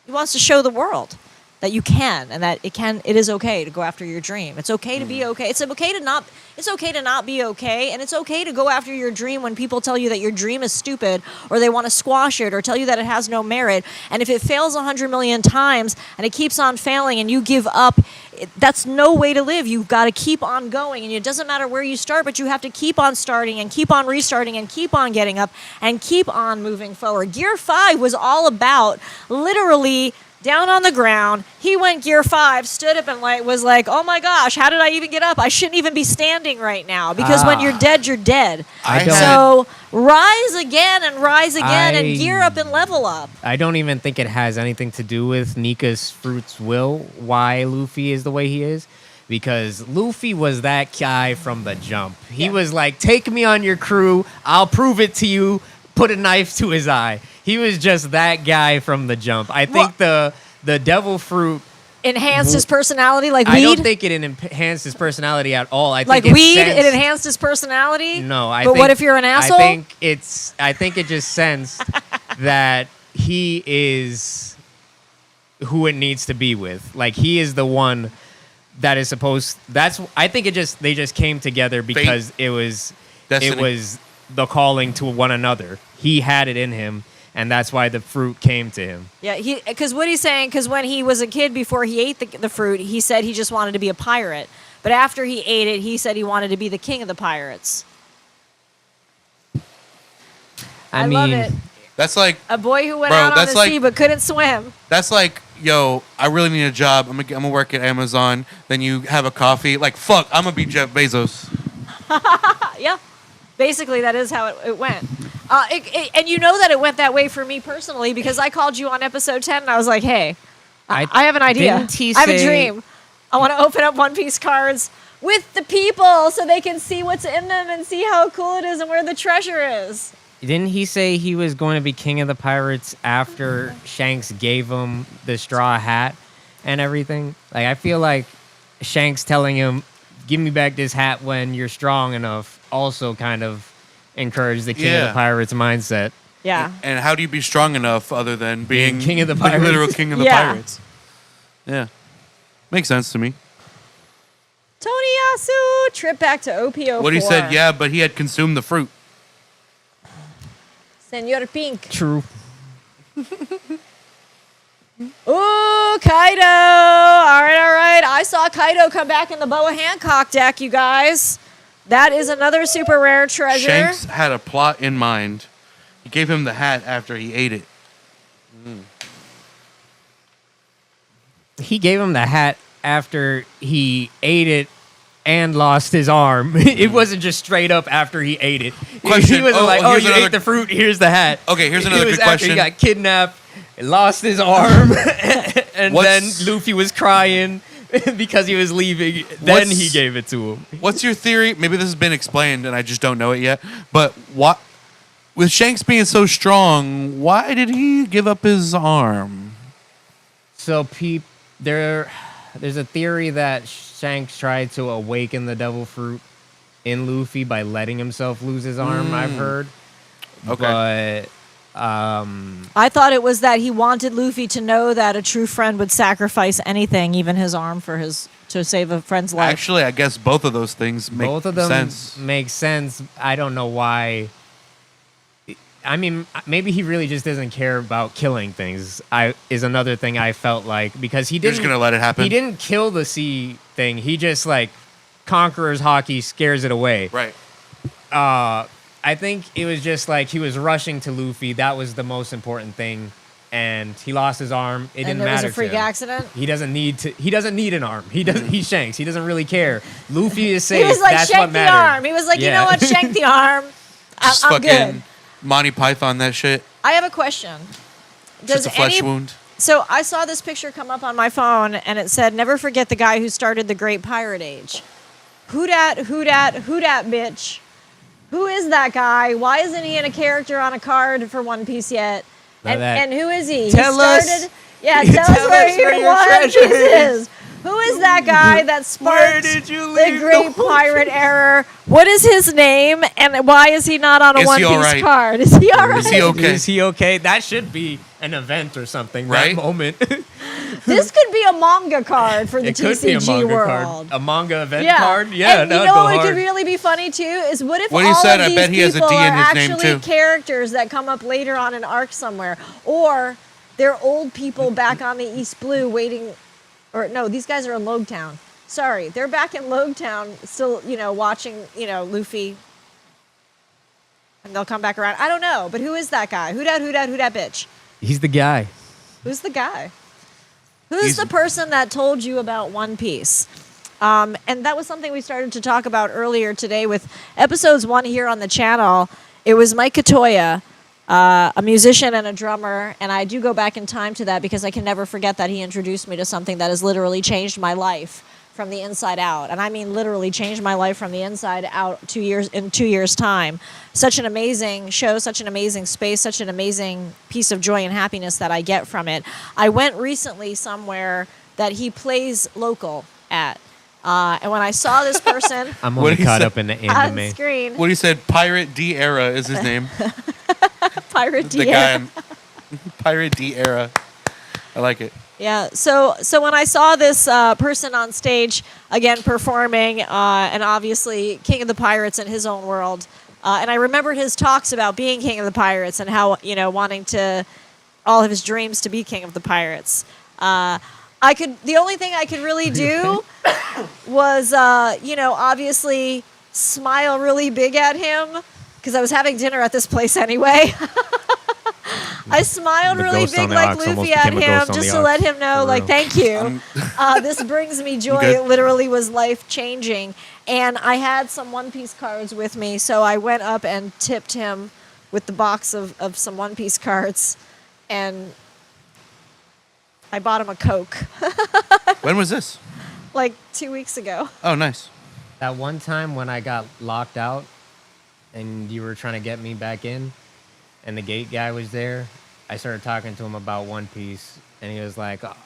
He wants to show the world that you can, and that it is okay to go after your dream. It's okay to be okay. It's okay to not be okay, and it's okay to go after your dream when people tell you that your dream is stupid, or they want to squash it, or tell you that it has no merit. And if it fails 100 million times and it keeps on failing and you give up, that's no way to live. You've got to keep on going, and it doesn't matter where you start, but you have to keep on starting and keep on restarting and keep on getting up and keep on moving forward. Gear 5 was all about literally down on the ground. He went Gear 5, stood up and was like, oh my gosh, how did I even get up? I shouldn't even be standing right now, because when you're dead, you're dead. So rise again and gear up and level up. I don't even think it has anything to do with Nika's fruit's will, why Luffy is the way he is. Because Luffy was that guy from the jump. He was like, take me on your crew, I'll prove it to you, put a knife to his eye. He was just that guy from the jump. I think the devil fruit enhanced his personality like weed? I don't think it enhanced his personality at all. I like think weed, it enhanced his personality? No, But what if you're an asshole? I think it just sensed that he is who it needs to be with. Like, he is the one that is supposed. I think they just came together because it was the calling to one another. He had it in him, and that's why the fruit came to him. Yeah, because what he's saying, because when he was a kid, before he ate the fruit, he said he just wanted to be a pirate. But after he ate it, he said he wanted to be the king of the pirates. I love it. That's like a boy who went out on the sea but couldn't swim. That's like, yo, I really need a job. I'm gonna work at Amazon. Then you have a coffee. Like, fuck, I'm gonna be Jeff Bezos. Yeah, basically that is how it went. And you know that it went that way for me personally, because I called you on episode 10 and I was like, hey, I have an idea. I have a dream. I want to open up One Piece cards with the people so they can see what's in them and see how cool it is and where the treasure is. Didn't he say he was going to be king of the pirates after Shanks gave him the straw hat and everything? Like, I feel like Shanks telling him, give me back this hat when you're strong enough, also kind of encouraged the king of the pirates mindset. Yeah. And how do you be strong enough other than being king of the pirates? Literal king of the pirates. Yeah. Makes sense to me. Toniyasu, trip back to OPO4. What he said, yeah, but he had consumed the fruit. Senor Pink. True. Ooh, Kaido. All right. I saw Kaido come back in the Boa Hancock deck, you guys. That is another super rare treasure. Shanks had a plot in mind. He gave him the hat after he ate it. He gave him the hat after he ate it and lost his arm. It wasn't just straight up after he ate it. Question. He wasn't you ate the fruit, here's the hat. Okay, here's another good After question. he got kidnapped, lost his arm, and then Luffy was crying because he was leaving. Then he gave it to him. What's your theory? Maybe this has been explained and I just don't know it yet. But with Shanks being so strong, why did he give up his arm? So there's a theory that Shanks tried to awaken the devil fruit in Luffy by letting himself lose his arm, I've heard. Okay. But I thought it was that he wanted Luffy to know that a true friend would sacrifice anything, even his arm, to save a friend's life. Actually, I guess both of those things make sense. Both of them make sense. I don't know why. I mean, maybe he really just doesn't care about killing things. Is another thing I felt like, because he didn't. You're just gonna let it happen. He didn't kill the sea thing. He just conqueror's hockey scares it away. Right. I think it was just he was rushing to Luffy. That was the most important thing, and he lost his arm. It didn't matter. And it was a freak accident. He doesn't need an arm. He's Shanks. He doesn't really care. Luffy is safe. He was like, that's shank what the mattered. arm. He was like, you know what, shank the arm. Just I'm fucking good. Monty Python that shit. I have a question. Just a flesh wound. So I saw this picture come up on my phone, and it said, "Never forget the guy who started the Great Pirate Age." Who dat, bitch? Who is that guy? Why isn't he in a character on a card for One Piece yet? And who is he? Tell he started, us. Yeah, tell us where your One Piece treasure is. Who is that guy that sparked did you the leave Great the Pirate Era? What is his name, and why is he not on a Is One he Piece all right? card? Is he all right? Is he okay? Is he okay? That should be an event or something. Right? That moment. This could be a manga card for the It could be a TCG manga world. card. A manga event card? And Yeah, you that would know go what hard. could really be funny too is what if What all he said, of I these bet he has a people D in are his name, actually too. characters that come up later on in arc somewhere, or they're old people back on the East Blue waiting, or no, these guys are in Logtown. Sorry, they're back in Logtown, still watching Luffy, and they'll come back around. I don't know, but who is that guy? Who dat bitch? He's the guy. Who's the guy? Who's the person that told you about One Piece? And that was something we started to talk about earlier today with episodes 1 here on the channel. It was Mike Katoya, a musician and a drummer, and I do go back in time to that because I can never forget that he introduced me to something that has literally changed my life from the inside out. And I mean literally changed my life from the inside out in 2 years' time. Such an amazing show, such an amazing space, such an amazing piece of joy and happiness that I get from it. I went recently somewhere that he plays local at. And when I saw this person I'm What only he caught said- up in the on anime. screen, What he said, Pirate D Era is his name. Pirate The Deer. guy in Pirate D Era. I like it. Yeah, so when I saw this person on stage, again, performing, and obviously King of the Pirates in his own world, and I remembered his talks about being King of the Pirates and how, wanting to, all of his dreams to be King of the Pirates. The only thing I could really do was, obviously smile really big at him, because I was having dinner at this place anyway. I smiled The really ghost on big the like ox almost Luffy at became a him ghost on just the to ox, let him know, for like, real. thank you. This brings me joy. good? It literally was life-changing. And I had some One Piece cards with me, so I went up and tipped him with the box of some One Piece cards. And I bought him a Coke, When was this? like 2 weeks ago. Oh, nice. That one time when I got locked out and you were trying to get me back in and the gate guy was there, I started talking to him about One Piece and he was like, "Oh,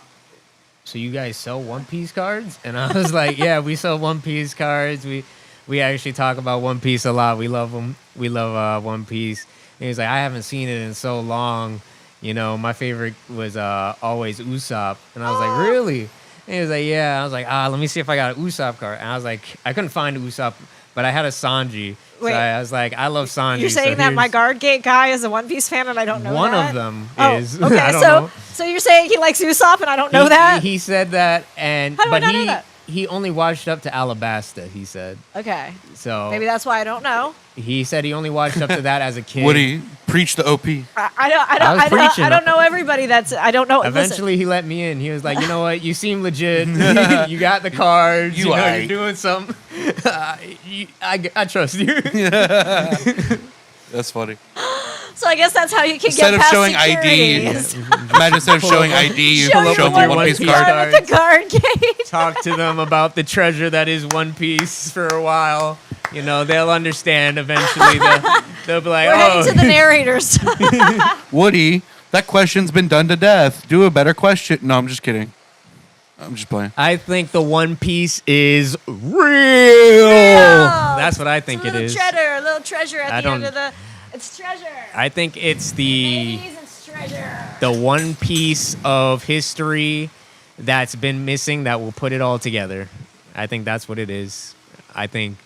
so you guys sell One Piece cards?" And I was like, "Yeah, we sell One Piece cards. We actually talk about One Piece a lot. We love them. We love One Piece." And he was like, "I haven't seen it in so long. My favorite was always Usopp." And I was like, "Really?" And he was like, "Yeah." I was like, let me see if I got an Usopp card. And I was like, I couldn't find Usopp, but I had a Sanji. Wait. So I was like, I love Sanji. You're saying that my guard gate guy is a One Piece fan and I don't know one that? of them Oh, is. okay, I don't so know. so you're saying he likes Usopp and I don't know that? He said that, and How do I but not know that? he only watched up to Alabasta. He said Okay, so. maybe that's why I don't know. He said he only watched up to that as a kid. Woody, preach the OP. preaching. I don't know everybody I don't know. Eventually, he let me in. He was like, "You know what? You seem legit. You got the cards. You You're aight. doing something. I trust you." That's funny. So I guess that's how you can Instead get of past showing security. ID, imagine instead of showing ID, you Show show him them a One One Piece Piece card. card. With the guard gate. Talk to them about the treasure that is One Piece for a while. They'll understand eventually. They'll be like, We're "Oh, heading to the narrators. Woody, that question's been done to death. Do a better question. No, I'm just kidding. I'm just playing. I think the One Piece is real." That's what I think it is. A little treasure I at the end don't- of the. It's treasure. I think it's the Ladies, it's treasure. One Piece of history that's been missing that will put it all together. I think that's what it is. I think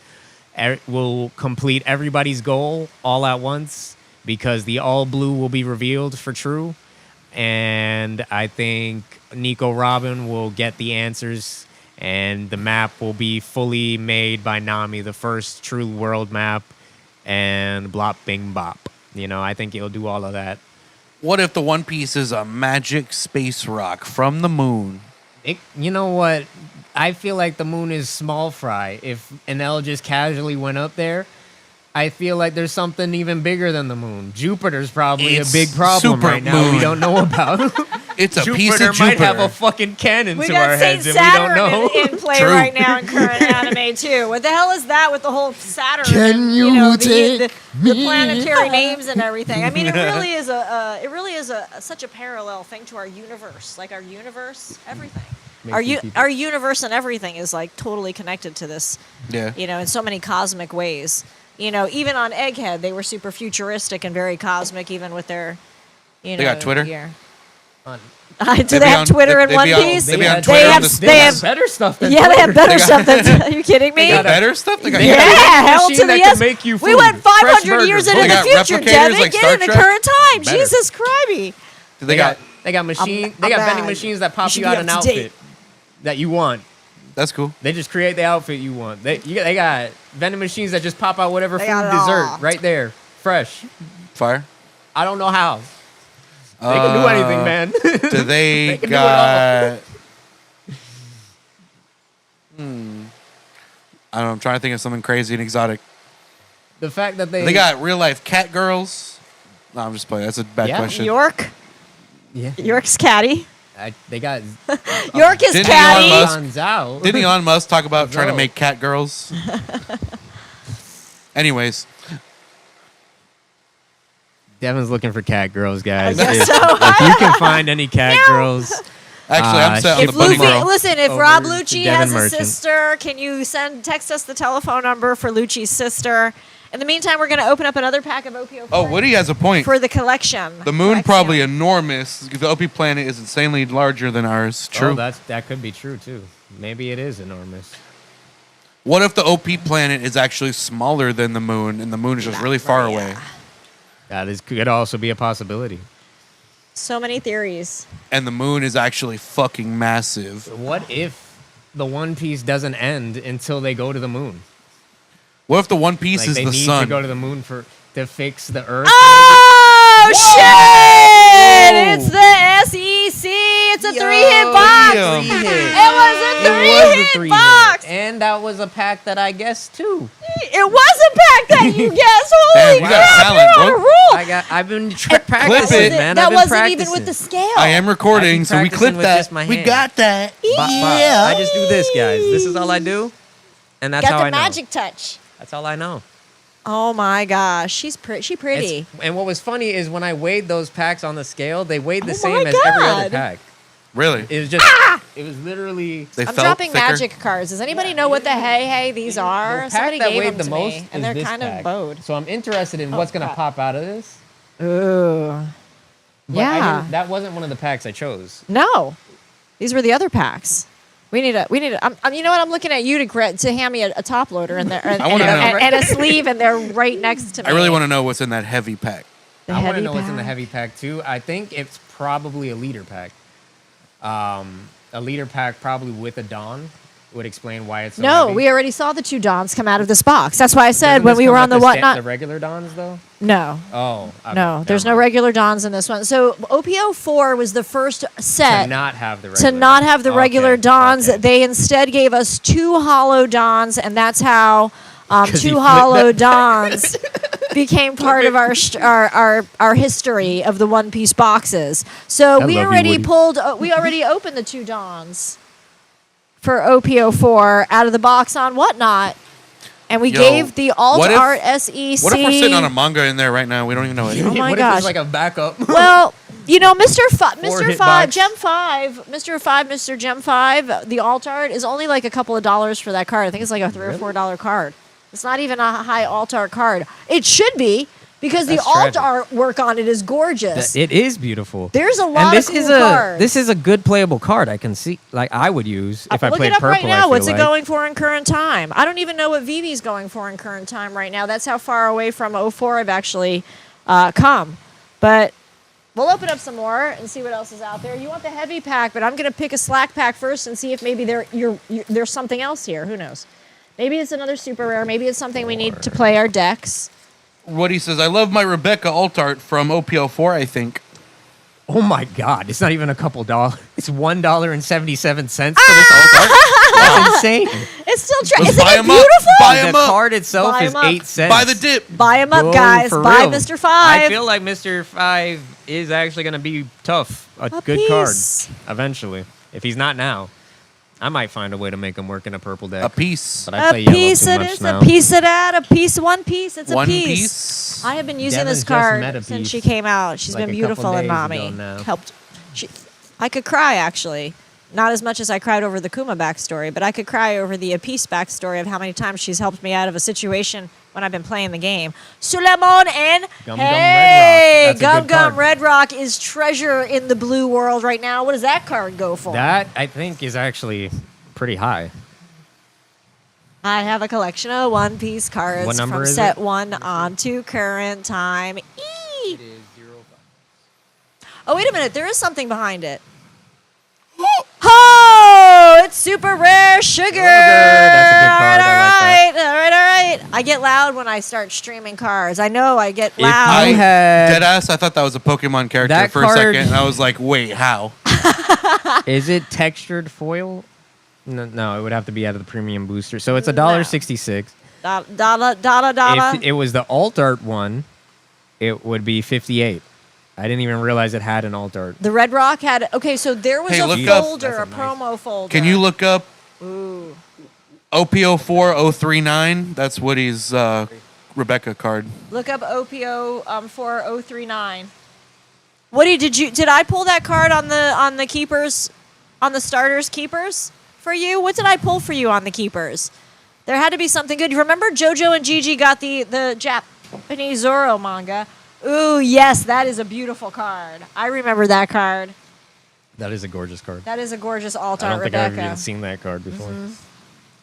we'll complete everybody's goal all at once because the all blue will be revealed for true. And I think Nico Robin will get the answers and the map will be fully made by Nami, the first true world map, and blop bing bop. I think it'll do all of that. What if the One Piece is a magic space rock from the moon? You know what? I feel like the moon is small fry. If Enel just casually went up there, I feel like there's something even bigger than the moon. Jupiter's probably It's a big problem super right now we moon. don't know about. It's a piece Jupiter of Jupiter. might have a fucking cannon We to our got heads, Saint and we don't Saturn know. in play True. right now in current anime too. What the hell is that with the whole Saturn? Can and, you know, take the me planetary names and everything? I mean, it really is such a parallel thing to our universe. Like our universe, everything. Our universe and everything is like totally connected to this. Yeah. In so many cosmic ways. Even on Egghead, they were super futuristic and very cosmic, even with their, They got Twitter? gear. On- Do they have Twitter in they One be on- Piece? They be on had- Twitter. they on have- the they have- States. better stuff than Yeah, they have better They got- stuff than. Are you kidding me? They got better stuff. They got They Yeah, got a hell machine to the that yes. can make you We food. went Fresh 500 years burgers. into They the got future, replicators Devin. like Get Star in the Trek? current time. Better. Jesus Christ. They got. They got machine. I'm They got vending mad. machines that You pop should you be out up an to outfit date. that you want. That's cool. They just create the outfit you want. They got vending machines that just pop out whatever They food got it dessert all. right there, fresh. Fire. I don't know how. They can do anything, man. Do they They can do it all. got? I don't know. I'm trying to think of something crazy and exotic. The fact that they They got real life cat girls. No, I'm just playing. That's a bad Yeah. question. York. yeah. York's catty. They got York is Didn't catty. Elon Musk- Gonzalo. Didn't Elon Musk talk about trying to No. make cat girls? Anyways, Devin's looking for cat girls, guys. guess If, so. if you can find any cat girls, actually, I'm set on If the bunny Luffy, girl. listen, if Over Rob to Lucci Devin has a Merchant. sister, can you text us the telephone number for Lucci's sister? In the meantime, we're going to open up another pack of OPO4 Oh, Woody has a point. for the collection. The moon Collection. probably enormous. The OP planet is insanely larger than ours. True. Oh, that could be true too. Maybe it is enormous. What if the OP planet is actually smaller than the moon, and the moon is just really far away? Could also be a possibility. So many theories. And the moon is actually fucking massive. What if the One Piece doesn't end until they go to the moon? What if the One Piece Like is they the need sun? to go to the moon to fix the Earth. Oh, shit! Whoa. It's the SEC. It's a three-hit box. damn. Three-hit. It was a three-hit box. And that was a pack that I guessed too. It was a pack that you guessed. Damn, Holy you got crap, talent, you're on a bro. roll. I've been Clip practicing, it. man. That I've been wasn't practicing. even with the scale. I am recording, so we practicing clip with that. just my We hand. got that. I just do this, guys. This is all I do, and that's Got how the I know. magic touch. That's all I know. Oh my gosh, she pretty. And what was funny is when I weighed those packs on the scale, they weighed the Oh same my as every other God. pack. Really? It was just, it was literally. They I'm felt dropping thicker? magic cards. Does anybody know what the hey these are? The pack Somebody that gave weighed them the to most me, is and they're this kind pack. of bowed. So I'm interested in what's gonna crap. pop out of this. Ooh. But I Yeah. didn't- that wasn't one of the packs I chose. No, these were the other packs. We need a. You know what? I'm looking at you to hand me a top loader and, I wanna know. and a sleeve, and they're right next to me. I really want to know what's in that heavy pack. The I want to heavy know what's in the pack. heavy pack too. I think it's probably a leader pack. A leader pack probably with a Dawn would explain why it's so No, heavy. we already saw the two Dons come out of this box. That's why I said Doesn't when this we come were with on the the whatnot. the regular Dons though. No, Oh, okay, no, there's no never mind. regular Dons in this one. So OPO4 was the first set To not have the to regular not have the regular Okay, Dons. okay. They instead gave us two hollow Dons, and that's how 'Cause he two flipped hollow Dons became part of our history of the One Piece boxes. So I we love you, already Woody. we already opened the two Dons for OPO4 out of the box on Whatnot. And we Yo, gave the alt what if- art SEC. What if we're sitting on a manga in there right now? We don't even know it. Oh my what gosh. if it's like a backup? Well, you know, Mr. Four hit 5, box. Gem 5, Mr. Gem 5, the alt art is only like a couple of dollars for that card. I think it's like a $3 or $4 card. It's not even a high alt art card. It should be because That's the alt tragic. artwork on it is gorgeous. It is beautiful. There's a lot and this of cool is a cards. this is a good playable card. I can see, like I would use if I Look played it up purple. right I now. feel What's like. it going for in current time? I don't even know what Vivi's going for in current time right now. That's how far away from 04 I've actually come. But we'll open up some more and see what else is out there. You want the heavy pack, but I'm going to pick a slack pack first and see if maybe there's something else here. Who knows? Maybe it's another super rare. Maybe it's something we need to play our decks. Woody says, I love my Rebecca alt art from OPO4, I think. Oh my God! It's not even a couple dollars. It's $1.77 for this alt art. That's insane. It's still Let's Isn't buy it 'em up. beautiful? Buy The 'em up. card itself Buy is 'em up. 8 cents. Buy the dip. Buy him up, Whoa, guys. for Buy real. Mr. 5. I feel like Mr. 5 is actually going to be tough. A good piece. card eventually. If he's not now, I might find a way to make him work in a purple deck. A piece. But I A play yellow piece too it much is. now. A piece of that. A piece. One piece. It's a One piece. piece. I have been using Devin's this just met card a since piece she came out. She's like been a couple beautiful in days Nami. ago now. Helped. I could cry actually. Not as much as I cried over the Kuma backstory, but I could cry over the Apis backstory of how many times she's helped me out of a situation when I've been playing the game. Sulemon and Gum Gum hey, Red Rock. That's a Gum good Gum card. Red Rock is treasure in the blue world right now. What does that card go for? That, I think, is actually pretty high. I have a collection of One Piece cards What number from is set it? 1 on to current time. Oh, wait a minute. There is something behind it. Oh, it's super rare sugar. That's a good card. I like All right. I get loud when I start streaming cards. I know I get If loud. you had- Deadass, I thought that was a Pokemon character That for a card- second, and I was like, wait, how? Is it textured foil? No, it would have to be out of the premium booster. So it's No. $1.66. Dada. If it was the alt art one, it would be 58. I didn't even realize it had an alt art. The Red Rock had. Okay, so there was Hey, a look up- folder, That's a a nice- promo folder. Can you look up Ooh. OPO4039? That's Woody's Rebecca card. Look up OPO 4039. Woody, did I pull that card on the keepers, on the starters keepers for you? What did I pull for you on the keepers? There had to be something good. You remember JoJo and Gigi got the Japanese Zoro manga? Ooh, yes, that is a beautiful card. I remember that card. That is a gorgeous card. That is a gorgeous alt I art don't think Rebecca. I've even seen that card before.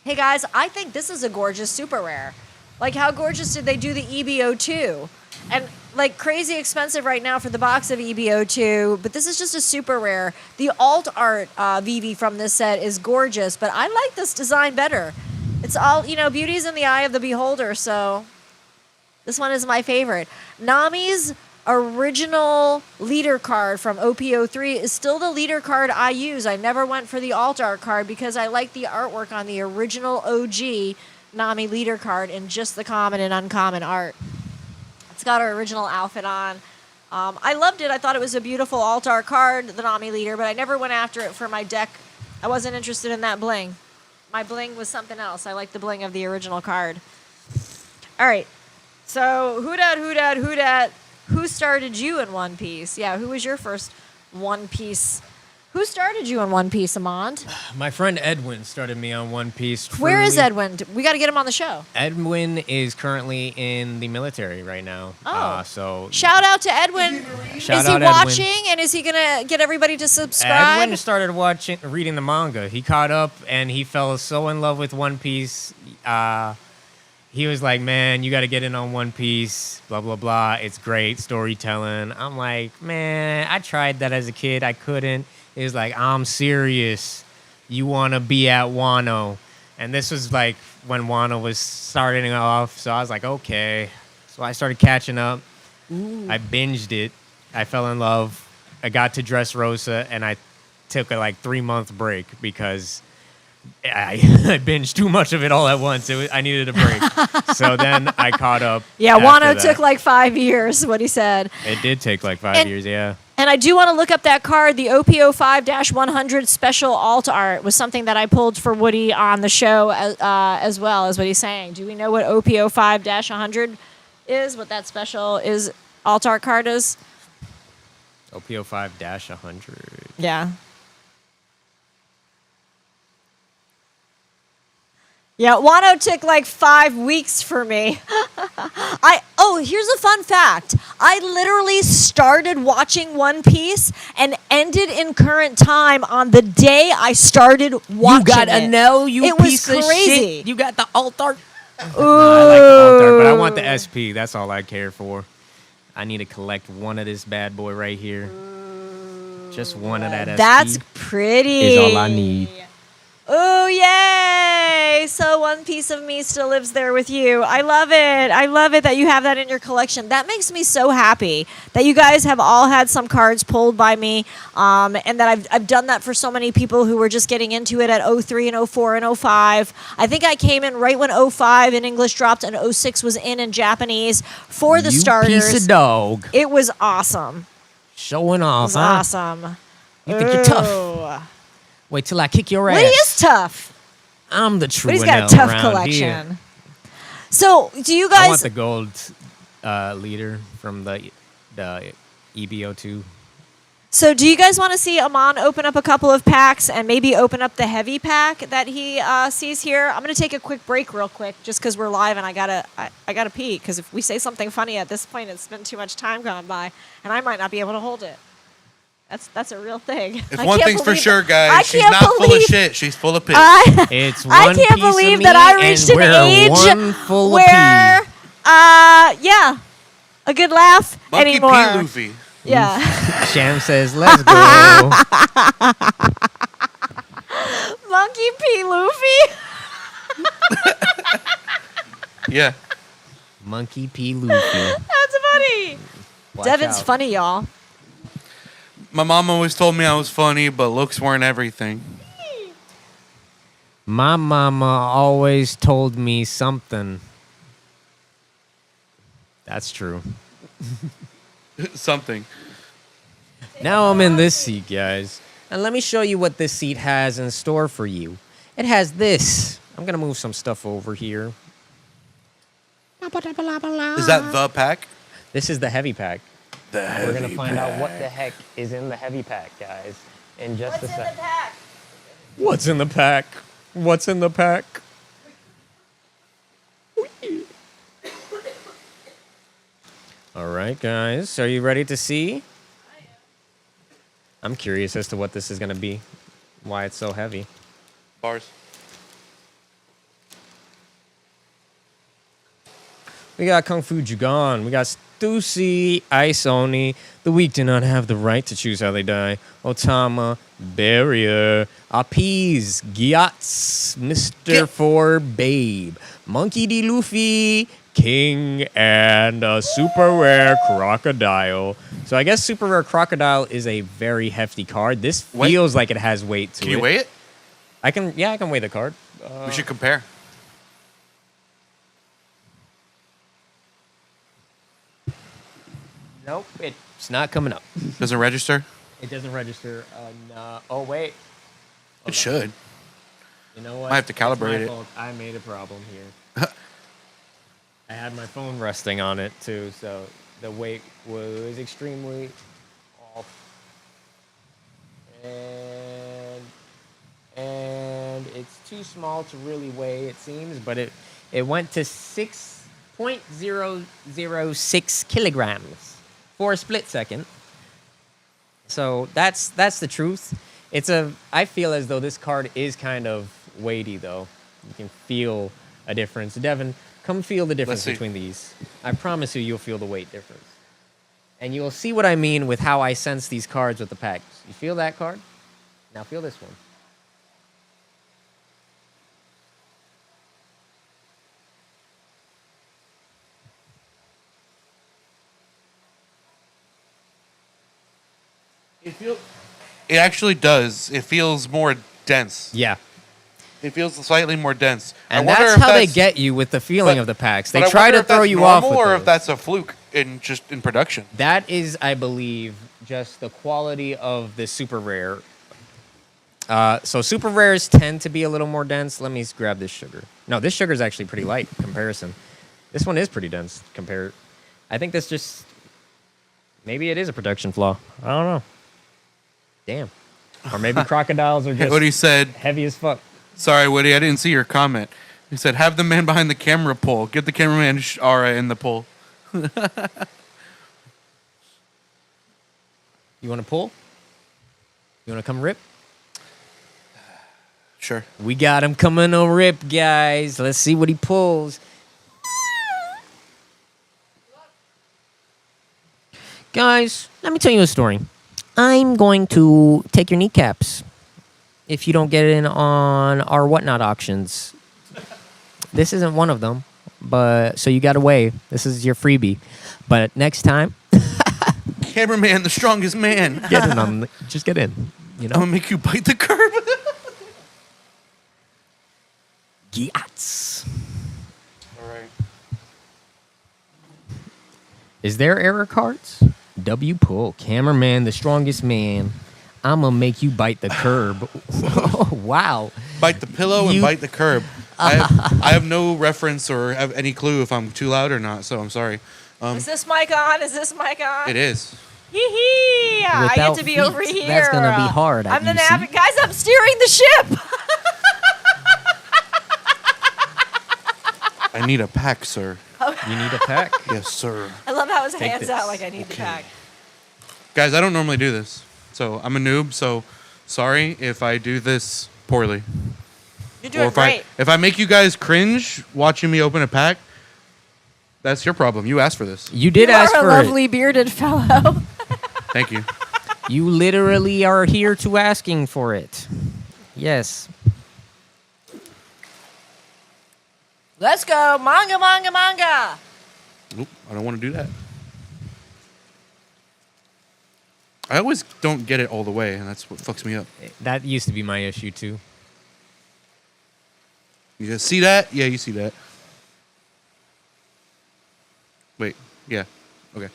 Hey guys, I think this is a gorgeous super rare. Like, how gorgeous did they do the EBO2? And like crazy expensive right now for the box of EBO2, but this is just a super rare. The alt art Vivi from this set is gorgeous, but I like this design better. It's all, beauty's in the eye of the beholder, so this one is my favorite. Nami's original leader card from OPO3 is still the leader card I use. I never went for the alt art card because I like the artwork on the original OG Nami leader card in just the common and uncommon art. It's got her original outfit on. I loved it. I thought it was a beautiful alt art card, the Nami leader, but I never went after it for my deck. I wasn't interested in that bling. My bling was something else. I like the bling of the original card. All right. So, who dat? Who started you in One Piece? Yeah, who was your first One Piece? Who started you in One Piece, Amand? My friend Edwin started me on One Piece. Where is truly. Edwin? We got to get him on the show. Edwin is currently in the military right now. Oh. So Shout out to Edwin. Shout is he out Edwin. watching? And is he going to get everybody to subscribe? Edwin started reading the manga. He caught up and he fell so in love with One Piece. He was like, man, you got to get in on One Piece, blah, blah, blah. It's great storytelling. I'm like, man, I tried that as a kid. I couldn't. It was like, I'm serious. You want to be at Wano. And this was like when Wano was starting off. So I was like, okay. So I started catching up. Ooh. I binged it. I fell in love. I got to Dressrosa, and I took a 3-month break because I binged too much of it all at once. I needed a break. So then I caught up. Yeah, after Wano that. took like 5 years, what he said. It did take like 5 And- years, yeah. And I do want to look up that card. The OPO 5-100 special alt art was something that I pulled for Woody on the show as well, as what he's saying. Do we know what OPO 5-100 is? What that special is alt art card is? OPO 5-100. Yeah. Yeah, Wano took like 5 weeks for me. Here's a fun fact. I literally started watching One Piece and ended in current time on the day I started watching it. know, you It was piece of crazy. shit. You got the alt art. Ooh. I like the alt art, but I want the SP. That's all I care for. I need to collect one of this bad boy right here. Just one of that SP. That's pretty. is all I need. Oh, yay! so one piece of me still lives there with you. I love it. I love it that you have that in your collection. That makes me so happy that you guys have all had some cards pulled by me, and that I've done that for so many people who were just getting into it at 03 and 04 and 05. I think I came in right when 05 in English dropped and 06 was in Japanese for the you starters. piece of dog. It was awesome. Showing It off, was huh? awesome. You think you're tough? Ooh. Wait till I kick your ass. But he is tough. I'm the true But he's got a L tough around collection. here. So, do you I want guys? the gold leader from the EBO2. So, do you guys want to see Amon open up a couple of packs and maybe open up the heavy pack that he sees here? I'm going to take a quick break, real quick, just because we're live and I gotta pee. Because if we say something funny at this point, it's been too much time gone by, and I might not be able to hold it. That's a real thing. If I one can't thing's for believe sure, that- guys, I she's can't not full of believe- shit. She's full of piss. It's I one can't piece of believe me that I and reached an we're age one full where, of pee. yeah, a good laugh Monkey anymore. P. Luffy. Yeah. Sham says, let's go. Monkey P. Luffy. Yeah. Monkey P. Luffy. That's funny. Watch Devin's out. funny, y'all. My mom always told me I was funny, but looks weren't everything. My mama always told me something. That's true. Something. Now I'm in this seat, guys. And let me show you what this seat has in store for you. It has this. I'm going to move some stuff over here. Is that the pack? This is the heavy pack. The We're going to find out what the heck is in the heavy pack, guys, in just a sec. pack? What's in the pack? What's in the pack? All right, guys. Are you ready to see? I'm curious as to what this is going to be. Why it's so heavy. Bars. We got Kung Fu Jugon. We got Stussy, Ice Oni. The weak do not have the right to choose how they die. Otama, Barrier, Appease, Gyatz, Mr. For Babe, Monkey D. Luffy, King, and a super rare Crocodile. So I guess super rare Crocodile is a very hefty card. This Wait. feels like it has weight to it. Can you weigh it? I can weigh the card. We should compare. Nope, it's not coming up. Does it register? It doesn't register. No. Oh, wait. It should. You know what? Might have to It's my calibrate it. fault. I made a problem here. I had my phone resting on it, too, so the weight was extremely off. And it's too small to really weigh, it seems, but it went to 6.006 kilograms for a split second. So that's the truth. I feel as though this card is kind of weighty, though. You can feel a difference. Devin, come feel the difference Let's see. between these. I promise you'll feel the weight difference. And you'll see what I mean with how I sense these cards with the packs. You feel that card? Now feel this one. It actually does. It feels more dense. Yeah. It feels slightly more dense. And I wonder that's if how they get you with the feeling but- of the packs. but They I try wonder to if that's throw you off normal with or those. if that's a fluke in production. That is, I believe, just the quality of the super rare. So super rares tend to be a little more dense. Let me grab this sugar. No, this sugar is actually pretty light in comparison. This one is pretty dense compared. I think this just maybe it is a production flaw. I don't know. Damn. Or maybe crocodiles are just Woody said, heavy as fuck. sorry, Woody, I didn't see your comment. He said, have the man behind the camera pull. Get the cameraman Aura in the pull. You want to pull? You want to come rip? Sure. We got him coming to rip, guys. Let's see what he pulls. Guys, let me tell you a story. I'm going to take your kneecaps if you don't get in on our whatnot auctions This isn't one of them, but so you got away. This is your freebie. But next time, Cameraman, the strongest man. get in on. Just get in. You I'm know. gonna make you bite the curb. Giats. All right. Is there error cards? W pull. Cameraman, the strongest man. I'm gonna make you bite the curb. Wow. Bite the pillow and You- bite the curb. I have no reference or have any clue if I'm too loud or not, so I'm sorry. Is this mic on? Is this mic on? It is. Hee hee! I get Without to be feet, over here. that's gonna be hard, I'm the you see? guys. I'm steering the ship. I need a pack, sir. You need a pack? Yes, sir. I love how his Take hands this. out like I need the pack. Guys, I don't normally do this, so I'm a noob. So sorry if I do this poorly. You're doing Or great. if I make you guys cringe watching me open a pack, that's your problem. You asked for this. You did you ask are for a lovely bearded fellow. Thank you. it. You literally are here to asking for it. Yes. Let's go, manga, manga, manga. Nope, I don't want to do that. I always don't get it all the way, and that's what fucks me up. That used to be my issue too. You just see that? Yeah, you see that. Wait, yeah. Okay.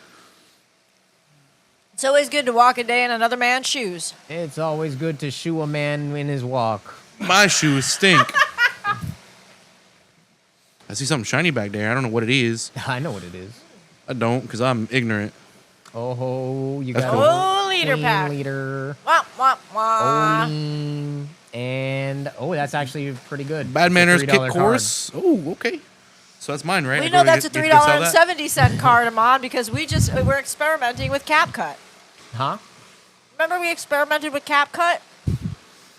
It's always good to walk a day in another man's shoes. It's always good to shoe a man in his walk. My shoes stink. I see something shiny back there. I don't know what it is. I know what it is. I don't, because I'm ignorant. Oh, you That's got cool. Oh, leader Queen pack. leader. Wah, wah, wah. Oling. And that's actually pretty good. Bad It's a manners $3 kit card. course. Oh, okay. So that's mine, right? We I know go to that's a get to go sell that? $3.70 card, Amon, because we're experimenting with CapCut. Huh? Remember we experimented with CapCut?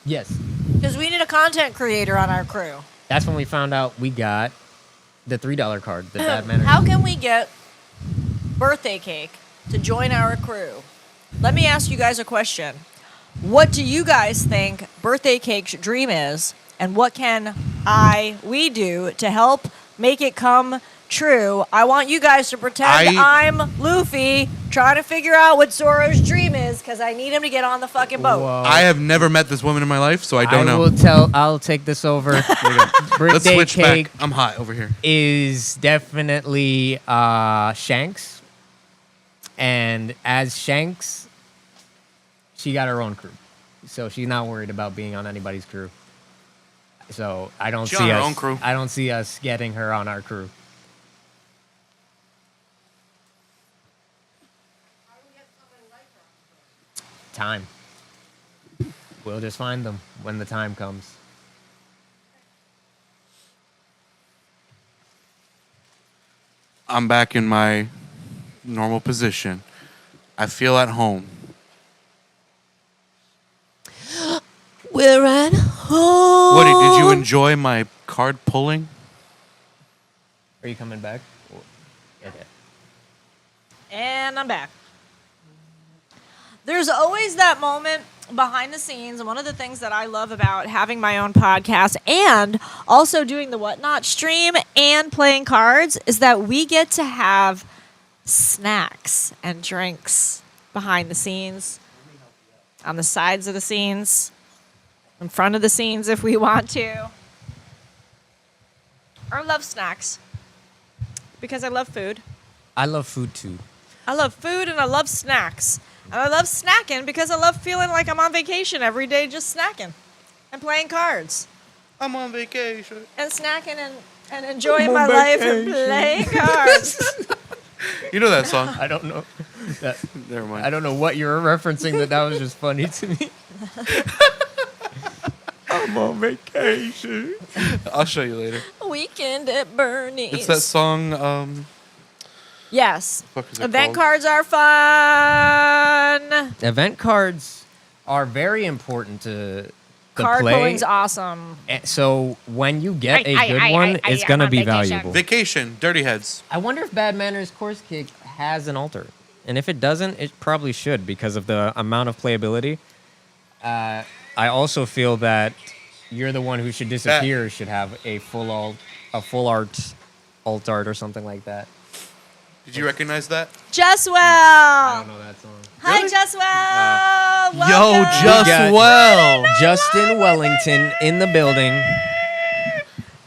Yes. Because we need a content creator on our crew. That's when we found out we got the $3 card, the bad manners. How can we get birthday cake to join our crew? Let me ask you guys a question. What do you guys think birthday cake's dream is? And what can we do to help make it come true? I want you guys to pretend I'm Luffy trying to figure out what Zoro's dream is because I need him to get on the fucking boat. Whoa. I have never met this woman in my life, so I don't know. I'll take this over. There you go. Let's Birthday switch cake back. I'm hot over here. is definitely Shanks. And as Shanks, she got her own crew. So she's not worried about being on anybody's crew. So I don't She see on her us. own crew. I don't see us getting her on our crew. Time. We'll just find them when the time comes. I'm back in my normal position. I feel at home. We're at home. Woody, did you enjoy my card pulling? Are you coming back? Okay. And I'm back. There's always that moment behind the scenes, and one of the things that I love about having my own podcast and also doing the Whatnot stream and playing cards is that we get to have snacks and drinks behind the scenes, on the sides of the scenes, in front of the scenes if we want to. I love snacks because I love food. I love food too. I love food and I love snacks. And I love snacking because I love feeling like I'm on vacation every day just snacking and playing cards. I'm on vacation. And snacking and enjoying my life and playing cards. You know that song? I don't know. That, Never mind. I don't know what you were referencing. That was just funny to me. I'm on vacation. I'll show you later. Weekend at Bernie's. It's that song. Yes. Fuck is it Event called? cards are fun. Event cards are very important to Card play. pulling's awesome. So when you get a good one, it's gonna be valuable. Vacation, Dirty Heads. I wonder if Bad Manners Course Cake has an altar, and if it doesn't, it probably should because of the amount of playability. I also feel that You're the One Who Should Disappear should have a full a full art, alt art or something like that. Did you recognize that? Jesswell. I don't know that song. Hi, Really? Jesswell. Yo, Welcome. just got- well. Justin Wellington in the building.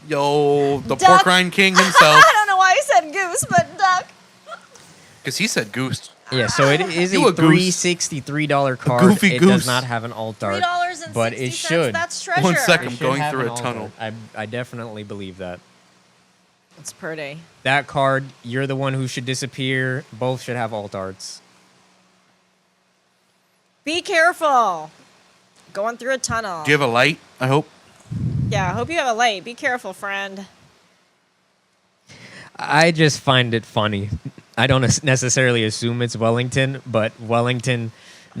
Yo, the Duck. pork rind king himself. I don't know why I said goose, but duck. Because he said goose. Yeah, so it is You a a goose. $363 card. goofy it goose. does not have an alt art, $3.60. but it should. That's treasure. 1 second. It I'm should going have through an a alt tunnel. art. I definitely believe that. It's pretty. That card, you're the one who should disappear. Both should have alt arts. Be careful. Going through a tunnel. Do you have a light? I hope. Yeah, I hope you have a light. Be careful, friend. I just find it funny. I don't necessarily assume it's Wellington, but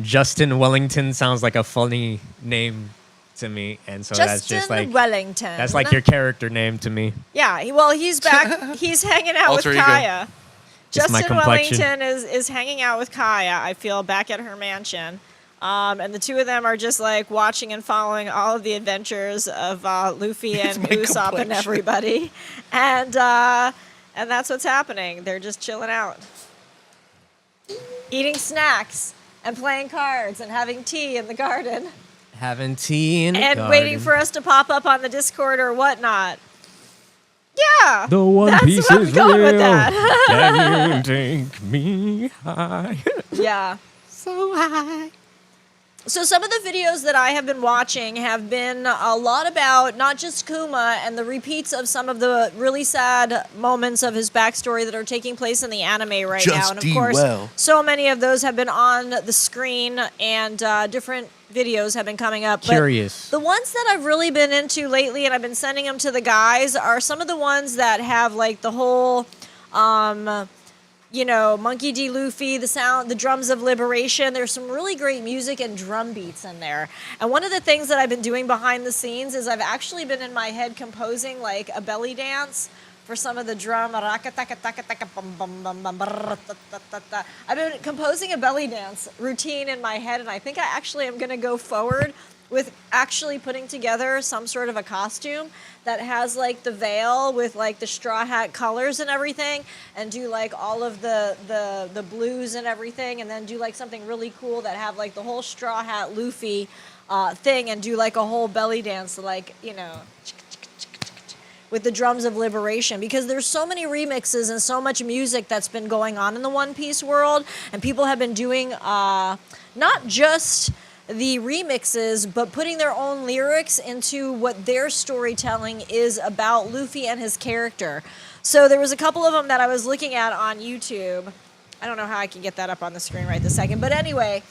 Justin Wellington sounds like a funny name to me, and so that's just Justin like Wellington. that's like your character name to me. Yeah, well, he's back. He's hanging out with Alter ego. Kaya. It's my Justin complexion. Wellington is hanging out with Kaya, I feel, back at her mansion. And the two of them are just like watching and following all of the adventures of Luffy and my Usopp and complexion. everybody. And that's what's happening. They're just chilling out. Eating snacks and playing cards and having tea in the garden. Having tea in the And garden. waiting for us to pop up on the Discord or whatnot. Yeah. The One that's Piece where I'm is going real. with that. Can you take me high? Yeah. So high. So some of the videos that I have been watching have been a lot about not just Kuma and the repeats of some of the really sad moments of his backstory that are taking place in the anime right now. Just And of D course, well. so many of those have been on the screen and different videos have been coming up. But Curious. the ones that I've really been into lately, and I've been sending them to the guys, are some of the ones that have like the whole Monkey D. Luffy, the drums of liberation. There's some really great music and drum beats in there. And one of the things that I've been doing behind the scenes is I've actually been in my head composing like a belly dance for some of the drum. I've been composing a belly dance routine in my head, and I think I actually am going to go forward with actually putting together some sort of a costume that has like the veil with like the straw hat colors and everything, and do like all of the blues and everything, and then do like something really cool that have like the whole straw hat Luffy thing, and do like a whole belly dance, like, with the drums of liberation, because there's so many remixes and so much music that's been going on in the One Piece world, and people have been doing not just the remixes, but putting their own lyrics into what their storytelling is about Luffy and his character. So there was a couple of them that I was looking at on YouTube. I don't know how I can get that up on the screen right this second, but anyway,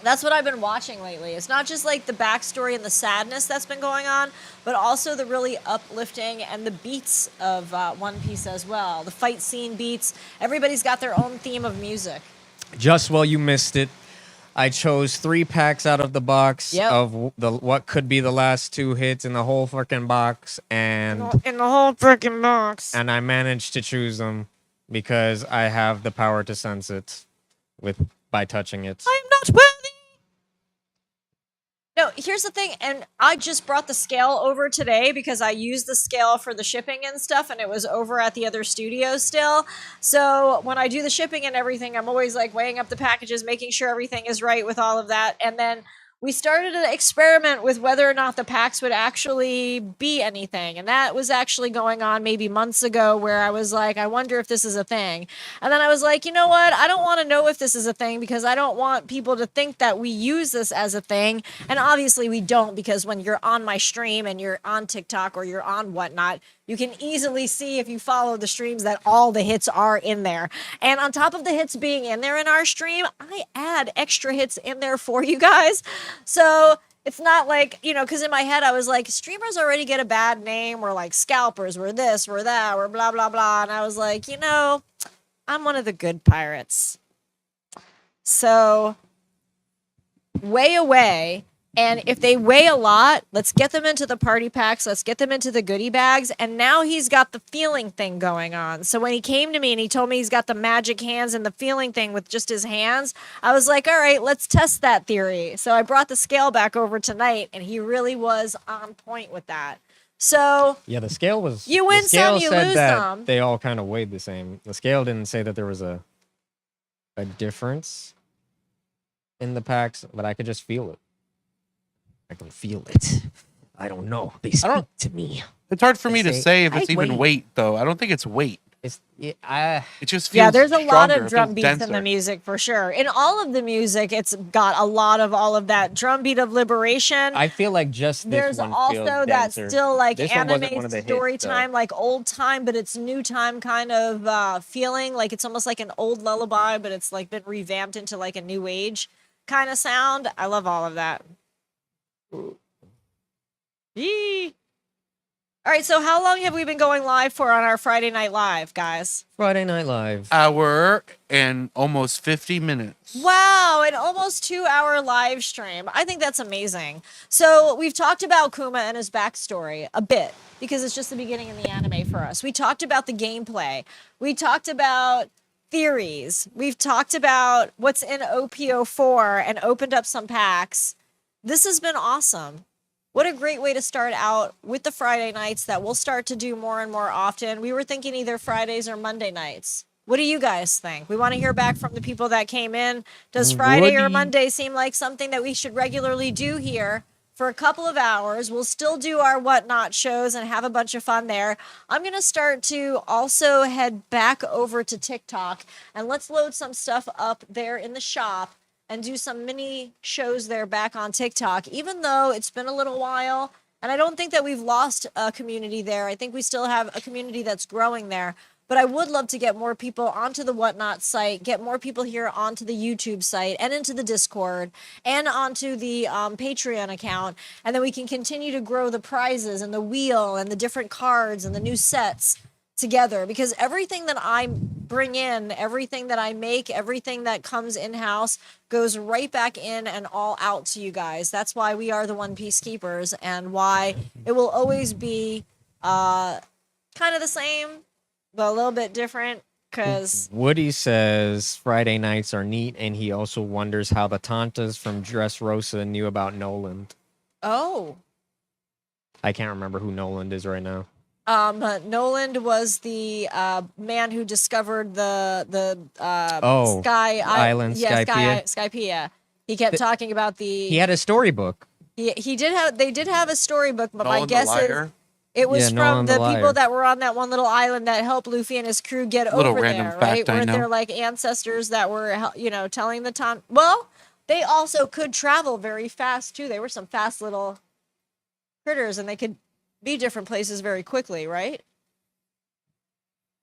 that's what I've been watching lately. It's not just like the backstory and the sadness that's been going on, but also the really uplifting and the beats of One Piece as well. The fight scene beats. Everybody's got their own theme of music. Just while you missed it, I chose 3 packs out of the box Yep. of what could be the last 2 hits in the whole freaking box, and In the whole freaking box. I managed to choose them because I have the power to sense it by touching it. I'm not worthy. No, here's the thing, and I just brought the scale over today because I used the scale for the shipping and stuff, and it was over at the other studio still. So when I do the shipping and everything, I'm always like weighing up the packages, making sure everything is right with all of that, and then we started an experiment with whether or not the packs would actually be anything. And that was actually going on maybe months ago, where I was like, I wonder if this is a thing. And then I was like, you know what? I don't want to know if this is a thing, because I don't want people to think that we use this as a thing. And obviously we don't, because when you're on my stream and you're on TikTok or you're on whatnot, you can easily see, if you follow the streams, that all the hits are in there. And on top of the hits being in there in our stream, I add extra hits in there for you guys. So it's not like, because in my head I was like, streamers already get a bad name. We're like scalpers. We're this, we're that, we're blah, blah, blah. And I was like, I'm one of the good pirates. So weigh away. And if they weigh a lot, let's get them into the party packs. Let's get them into the goodie bags. And now he's got the feeling thing going on. So when he came to me and he told me he's got the magic hands and the feeling thing with just his hands, I was like, all right, let's test that theory. So I brought the scale back over tonight, and he really was on point with that. So Yeah, the scale was. You the win scale some, you said lose that some. They all kind of weighed the same. The scale didn't say that there was a difference in the packs, but I could just feel it. I can feel it. I don't know. They speak don't- to me. It's hard for They me to say, say if it's "I even wait." weight, though. I don't think it's weight. It just feels there's a lot stronger, of it drum feels beats in the denser. music for sure. In all of the music, it's got a lot of all of that drum beat of liberation. I feel like just this There's one also feels that denser. still like This one wasn't anime one of the hits, story though. time, like old time, but it's new time kind of feeling. Like it's almost like an old lullaby, but it's like been revamped into like a new age kind of sound. I love all of that. Yee. All right, so how long have we been going live for on our Friday Night Live, guys? Friday Night Live. Hour and almost 50 minutes. Wow, an almost 2-hour live stream. I think that's amazing. So we've talked about Kuma and his backstory a bit because it's just the beginning in the anime for us. We talked about the gameplay. We talked about theories. We've talked about what's in OPO4 and opened up some packs. This has been awesome. What a great way to start out with the Friday nights that we'll start to do more and more often. We were thinking either Fridays or Monday nights. What do you guys think? We want to hear back from the people that came in. Does Friday or Woody. Monday seem like something that we should regularly do here for a couple of hours? We'll still do our whatnot shows and have a bunch of fun there. I'm going to start to also head back over to TikTok and let's load some stuff up there in the shop and do some mini shows there back on TikTok, even though it's been a little while. And I don't think that we've lost a community there. I think we still have a community that's growing there. But I would love to get more people onto the Whatnot site, get more people here onto the YouTube site and into the Discord and onto the Patreon account. And then we can continue to grow the prizes and the wheel and the different cards and the new sets together, because everything that I bring in, everything that I make, everything that comes in-house goes right back in and all out to you guys. That's why we are the One Piece Keepers and why it will always be kind of the same, but a little bit different, because Woody says Friday nights are neat, and he also wonders how the Tantas from Dressrosa knew about Noland. oh, I can't remember who Noland is right now. Noland was the man who discovered the Oh, Sky Island, yeah, Skypiea. Skypiea. He kept talking about the. He had a storybook. He did have. They did have a storybook, but my Nolan the guess is liar. it was Yeah, from Nolan the the people liar. that were on that one little island that helped Luffy and his crew get Little over random there, fact right? I Were know. there like ancestors that were, telling the time? Well, they also could travel very fast too. They were some fast little critters, and they could be different places very quickly, right?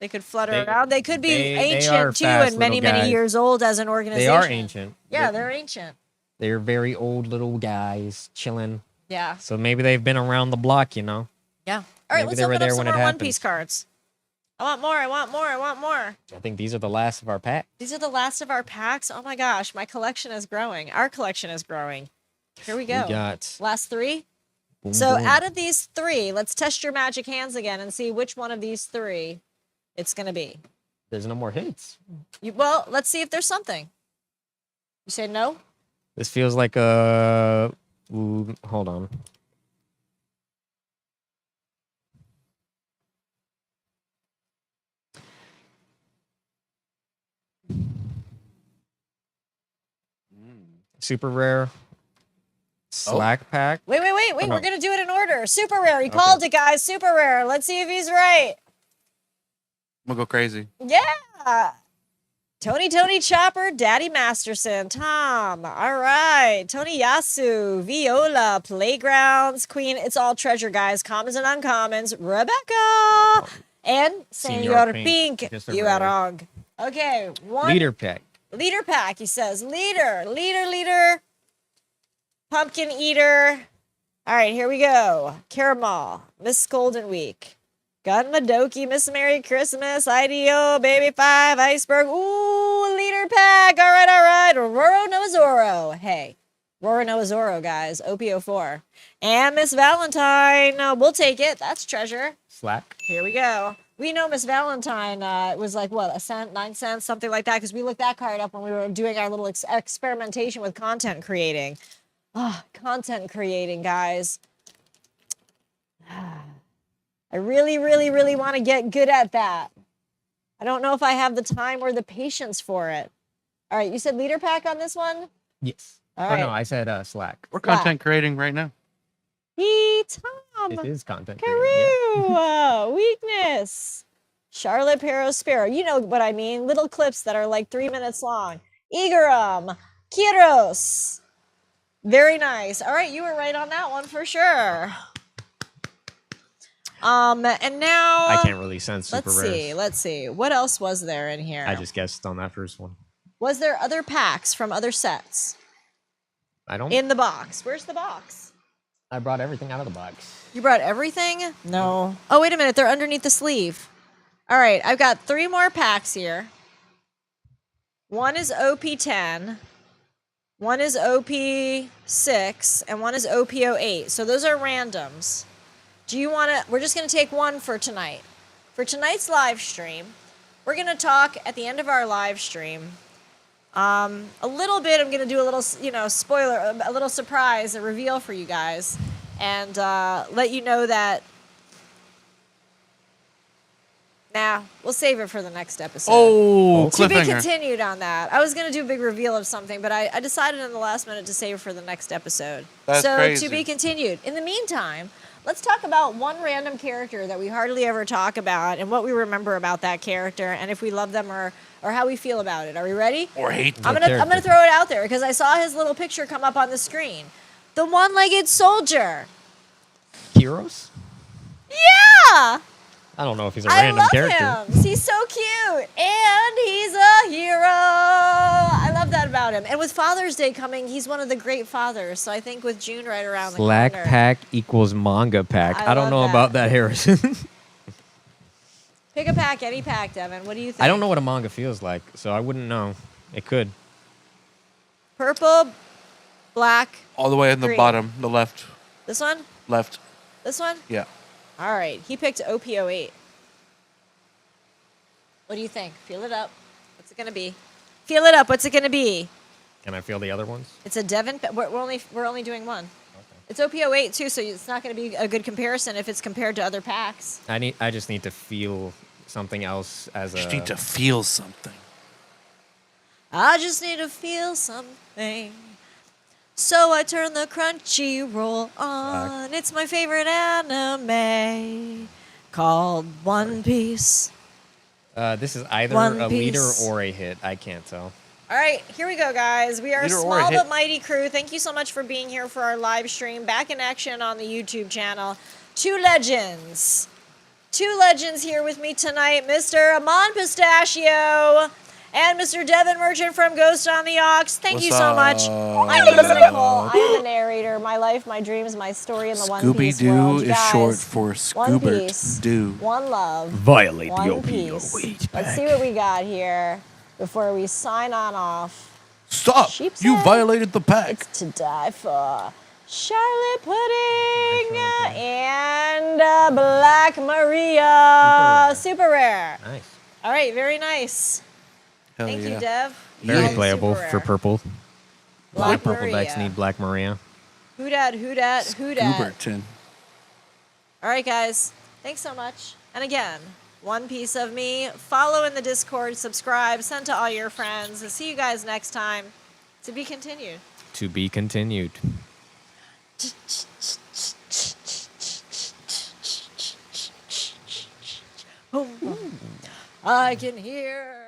They could flutter around. They could be they are ancient too, fast and many, little many guys. years old as an organization. They are ancient. Yeah, they're ancient. They're very old little guys chilling. Yeah. So maybe they've been around the block, you know. Yeah. All right, Maybe let's they were open up there some when more it One Piece happened. cards. I want more. I want more. I want more. I think these are the last of our pack. These are the last of our packs. Oh my gosh, my collection is growing. Our collection is growing. Here we go. We got Last three. boom, So boom. out of these three, let's test your magic hands again and see which one of these three it's going to be. There's no more hits. Well, let's see if there's something. You say no? This feels like a. Ooh, hold on. Super rare. Slack pack. Wait. Oh, no. We're going to do it in order. Super rare. He called it, guys. Super rare. Let's see if he's right. I'm gonna go crazy. Yeah. Tony Chopper, Daddy Masterson, Tom. All right. Tony Yasu, Viola, Playgrounds, Queen. It's all treasure, guys. Commons and uncommons. Rebecca. And Senor Senor Pink. Pink. Just a You are rare. wrong. Okay. One. Leader pack. Leader pack, he says. Leader. Pumpkin eater. All right, here we go. Caramel, Miss Golden Week. Gun Madoki, Miss Merry Christmas, IDO, Baby 5, Iceberg. Ooh, leader pack. All right. Roro Nozoro. Hey, Roro Nozoro, guys. OPO4. And Miss Valentine. We'll take it. That's treasure. Slack. Here we go. We know Miss Valentine was like, what, a cent, 9 cents, something like that, because we looked that card up when we were doing our little experimentation with content creating. Content creating, guys. I really, really, really want to get good at that. I don't know if I have the time or the patience for it. All right, you said leader pack on this one? Yes. All Oh, no, right. I said Slack. We're Wow. content creating right now. Tom. It is content creating. Yeah. Carew. Weakness. Charlotte Perro Sparrow. You know what I mean. Little clips that are like 3 minutes long. Igaram. Kiros. Very nice. All right, you were right on that one for sure. And now I can't really sense super rares. Let's see. What else was there in here? I just guessed on that first one. Was there other packs from other sets I don't. in the box? Where's the box? I brought everything out of the box. You brought everything? No. Oh, wait a minute. They're underneath the sleeve. All right, I've got 3 more packs here. One is OP10, one is OP6, and one is OP08. So those are randoms. Do you want to? We're just going to take one for tonight. For tonight's live stream, we're going to talk at the end of our live stream. A little bit. I'm going to do a little, spoiler, a little surprise, a reveal for you guys, and let you know that. Nah, we'll save it for the next episode. Oh, To be cliffhanger. continued on that. I was going to do a big reveal of something, but I decided in the last minute to save it for the next episode. That's so crazy. to be continued. In the meantime, let's talk about one random character that we hardly ever talk about and what we remember about that character and if we love them or how we feel about it. Are we ready? Or hate them. I'm gonna throw it out there because I saw his little picture come up on the screen. The one-legged soldier. Heroes? Yeah! I don't know if he's a I random love character. him. He's so cute. And he's a hero. I love that about him. And with Father's Day coming, he's one of the great fathers. So I think with June right around the Slack corner. pack equals manga pack. I I don't love know that. about that, Harrison. Pick a pack, any pack, Devin. What do you think? I don't know what a manga feels like, so I wouldn't know. It could. Purple, black. All the way in the Green. bottom, the left. This one? Left. This one? Yeah. All right. He picked OP08. What do you think? Feel it up. What's it going to be? Feel it up. What's it going to be? Can I feel the other ones? It's a Devin. We're only doing one. It's OP08 too, so it's not going to be a good comparison if it's compared to other packs. I just need to feel something else as Just a. need to feel something. I just need to feel something. So I turn the Crunchyroll on. It's my favorite anime called One Piece. This is either One a leader Piece. or a hit. I can't tell. All right, here we go, guys. We are a Leader or small hit. but mighty crew. Thank you so much for being here for our live stream. Back in action on the YouTube channel. 2 legends. 2 legends here with me tonight. Mr. Almond Pistachio and Mr. Devin Merchant from Ghost on the Aux. Thank you What's so much. up? My name is Nicole. I am the narrator. My life, my dreams, my story in the One Piece world. Scooby-Doo is Guys, short for One Scoobert Piece, Doo. One love, Violate One Piece. Let's see what we got here before we sign on off. Stop! Sheep's You head. violated the pack. It's to die for. Charlotte Pudding and Black Maria. Super rare. Nice. All right, very nice. Hell Thank yeah. you, Dev. Very Yeah, playable super for rare. purple. Black Purple Maria. decks need Black Maria. Who dat, who dat, who dat. Scooberton. All right, guys. Thanks so much. And again, one piece of me. Follow in the Discord, subscribe, send to all your friends. See you guys next time. To be continued. To be continued. I can hear